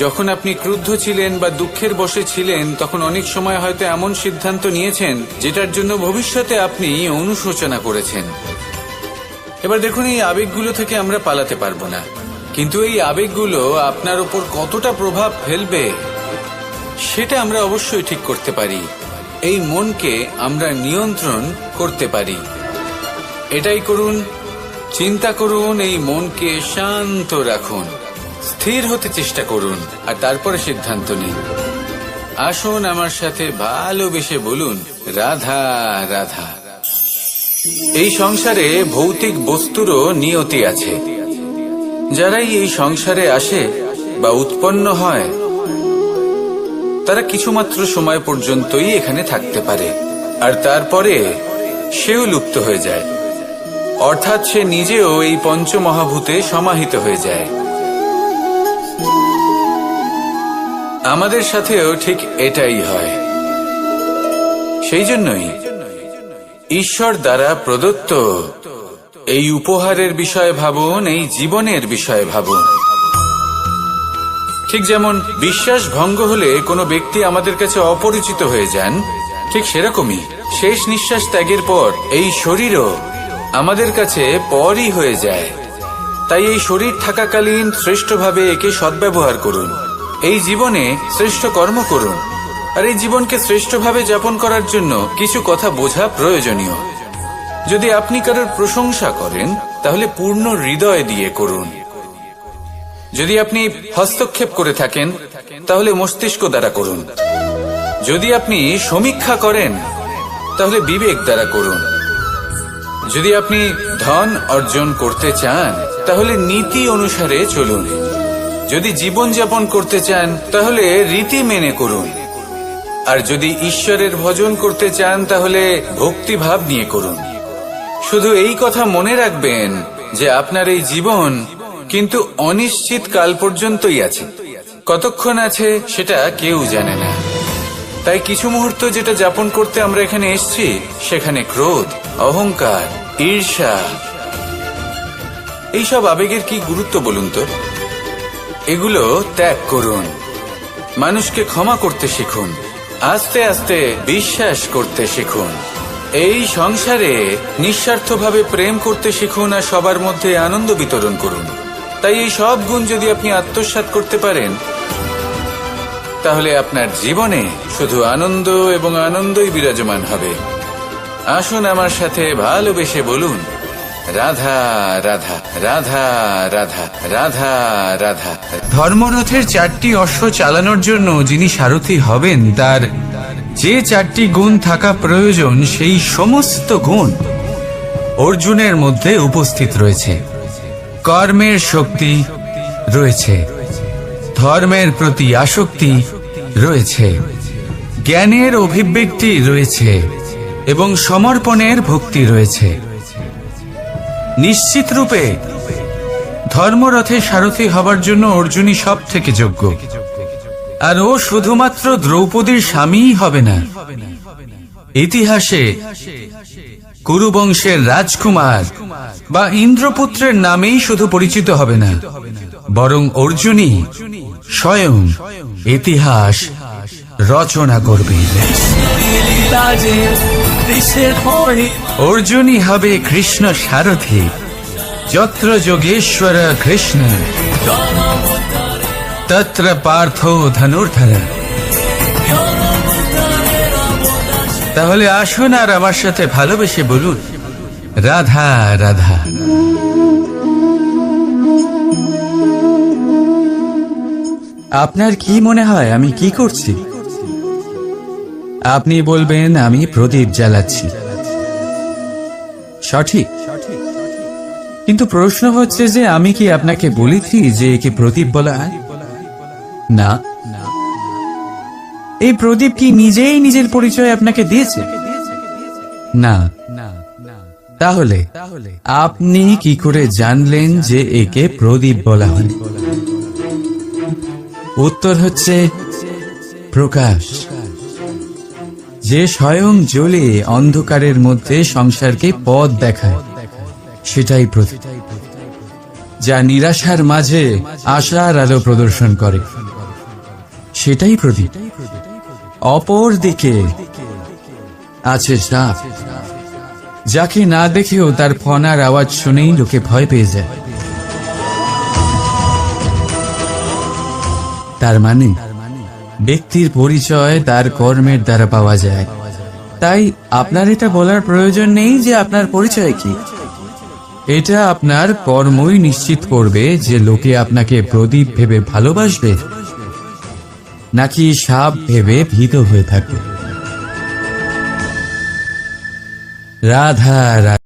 যখন আপনি ক্রুদ্ধ ছিলেন বা দুঃখের বশে ছিলেন, তখন অনেক সময় হয়তো এমন সিদ্ধান্ত নিয়েছেন যেটার জন্য ভবিষ্যতে আপনি অনুশোচনা করেছেন। এবার দেখুন, এই আবেগগুলো থেকে আমরা পালাতে পারবো না, কিন্তু এই আবেগগুলো আপনার উপর কতটা প্রভাব ফেলবে সেটা আমরা অবশ্যই ঠিক করতে পারি। এই মনকে আমরা নিয়ন্ত্রণ করতে পারি। এটাই করুন, চিন্তা করুন, এই মনকে শান্ত রাখুন, স্থির হতে চেষ্টা করুন, আর তারপরে সিদ্ধান্ত নিন। আসুন আমার সাথে ভালোবেসে বলুন, রাধা রাধা। এই সংসারে ভৌতিক বস্তুরও নিয়তি আছে। যারাই এই সংসারে আসে বা উৎপন্ন হয়, তারা কিছুমাত্র সময় পর্যন্তই এখানে থাকতে পারে, আর তারপরে সেও লুপ্ত হয়ে যায়, অর্থাৎ সে নিজেও এই পঞ্চমহাভূতে সমাহিত হয়ে যায়। আমাদের সাথেও ঠিক এটাই হয়। সেই জন্যই ঈশ্বর দ্বারা প্রদত্ত এই উপহারের বিষয়ে ভাবুন, এই জীবনের বিষয়ে ভাবুন। ঠিক যেমন বিশ্বাস ভঙ্গ হলে কোনো ব্যক্তি আমাদের কাছে অপরিচিত হয়ে যান, ঠিক সেরকমই শেষ নিঃশ্বাস ত্যাগের পর এই শরীরও আমাদের কাছে পরই হয়ে যায়। তাই এই শরীর থাকাকালীন শ্রেষ্ঠভাবে একে সদ্ব্যবহার করুন, এই জীবনে শ্রেষ্ঠ কর্ম করুন, আর এই জীবনকে শ্রেষ্ঠভাবে যাপন করার জন্য কিছু কথা বোঝা প্রয়োজনীয়। যদি আপনি কারোর প্রশংসা করেন, তাহলে পূর্ণ হৃদয় দিয়ে করুন। যদি আপনি হস্তক্ষেপ করে থাকেন, তাহলে মস্তিষ্ক দ্বারা করুন। যদি আপনি সমীক্ষা করেন, তাহলে বিবেক দ্বারা করুন। যদি আপনি ধন অর্জন করতে চান, তাহলে নীতি অনুসারে চলুন। যদি জীবন যাপন করতে চান, তাহলে রীতি মেনে করুন। আর যদি ঈশ্বরের ভজন করতে চান, তাহলে ভক্তিভাব নিয়ে করুন। শুধু এই কথা মনে রাখবেন যে আপনার এই জীবন কিন্তু অনিশ্চিত কাল পর্যন্তই আছে। কতক্ষণ আছে সেটা কেউ জানে না। তাই কিছু মুহূর্ত যেটা যাপন করতে আমরা এখানে এসেছি, সেখানে ক্রোধ, অহংকার, ঈর্ষা, এইসব আবেগের কি গুরুত্ব বলুন তো? এগুলো ত্যাগ করুন। মানুষকে ক্ষমা করতে শিখুন, আস্তে আস্তে বিশ্বাস করতে শিখুন। এই সংসারে নিঃস্বার্থভাবে প্রেম করতে শিখুন, আর সবার মধ্যে আনন্দ বিতরণ করুন। তাই এই সব গুণ যদি আপনি আত্মসাৎ করতে পারেন, তাহলে আপনার জীবনে শুধু আনন্দ এবং আনন্দই বিরাজমান হবে। আসুন আমার সাথে ভালোবেসে বলুন, রাধা রাধা রাধা রাধা রাধা রাধা। ধর্মরথের 4টি অশ্ব চালানোর জন্য যিনি সারথি হবেন, তার যে 4টি গুণ থাকা প্রয়োজন, সেই সমস্ত গুণ অর্জুনের মধ্যে উপস্থিত রয়েছে। কর্মের শক্তি রয়েছে, ধর্মের প্রতি আসক্তি রয়েছে, জ্ঞানের অভিব্যক্তি রয়েছে এবং সমর্পণের ভক্তি রয়েছে। নিশ্চিত রূপে ধর্মরথে সারথি হবার জন্য অর্জুনই সব থেকে যোগ্য। আর ও শুধুমাত্র দ্রৌপদীর স্বামীই হবে না, ইতিহাসে কুরুবংশের রাজকুমার বা ইন্দ্রপুত্রের নামেই শুধু পরিচিত হবে না, বরং অর্জুনই স্বয়ং ইতিহাস রচনা করবে। অর্জুনই হবে কৃষ্ণ সারথি, যত্র যোগেশ্বর কৃষ্ণ তত্র পার্থ ধনুর্ধর। তাহলে আসুন আর আমার সাথে ভালোবেসে বলুন, রাধা রাধা। আপনার কি মনে হয় আমি কি করছি? আপনি বলবেন আমি প্রদীপ জ্বালাচ্ছি। সঠিক, কিন্তু প্রশ্ন হচ্ছে যে আমি কি আপনাকে বলেছি যে একে প্রদীপ বলা হয়? না। এই প্রদীপ কি নিজেই নিজের পরিচয় আপনাকে দিয়েছে? না। তাহলে আপনি কি করে জানলেন যে একে প্রদীপ বলা হয়? উত্তর হচ্ছে প্রকাশ, যে স্বয়ং জ্বলে অন্ধকারের মধ্যে সংসারকে পথ দেখায়, সেটাই প্রদীপ। যা নিরাশার মাঝে আশার আলো প্রদর্শন করে, সেটাই প্রদীপ। অপর দিকে আছে সাপ, যাকে না দেখেও তার ফনার আওয়াজ শুনেই লোকে ভয় পেয়ে যায়। তার মানে ব্যক্তির পরিচয় তার কর্মের দ্বারা পাওয়া যায়। তাই আপনার এটা বলার প্রয়োজন নেই যে আপনার পরিচয় কি। এটা আপনার কর্মই নিশ্চিত করবে যে লোকে আপনাকে প্রদীপ ভেবে ভালোবাসবে নাকি সাপ ভেবে ভীত হয়ে থাকবে। রাধা রাধা।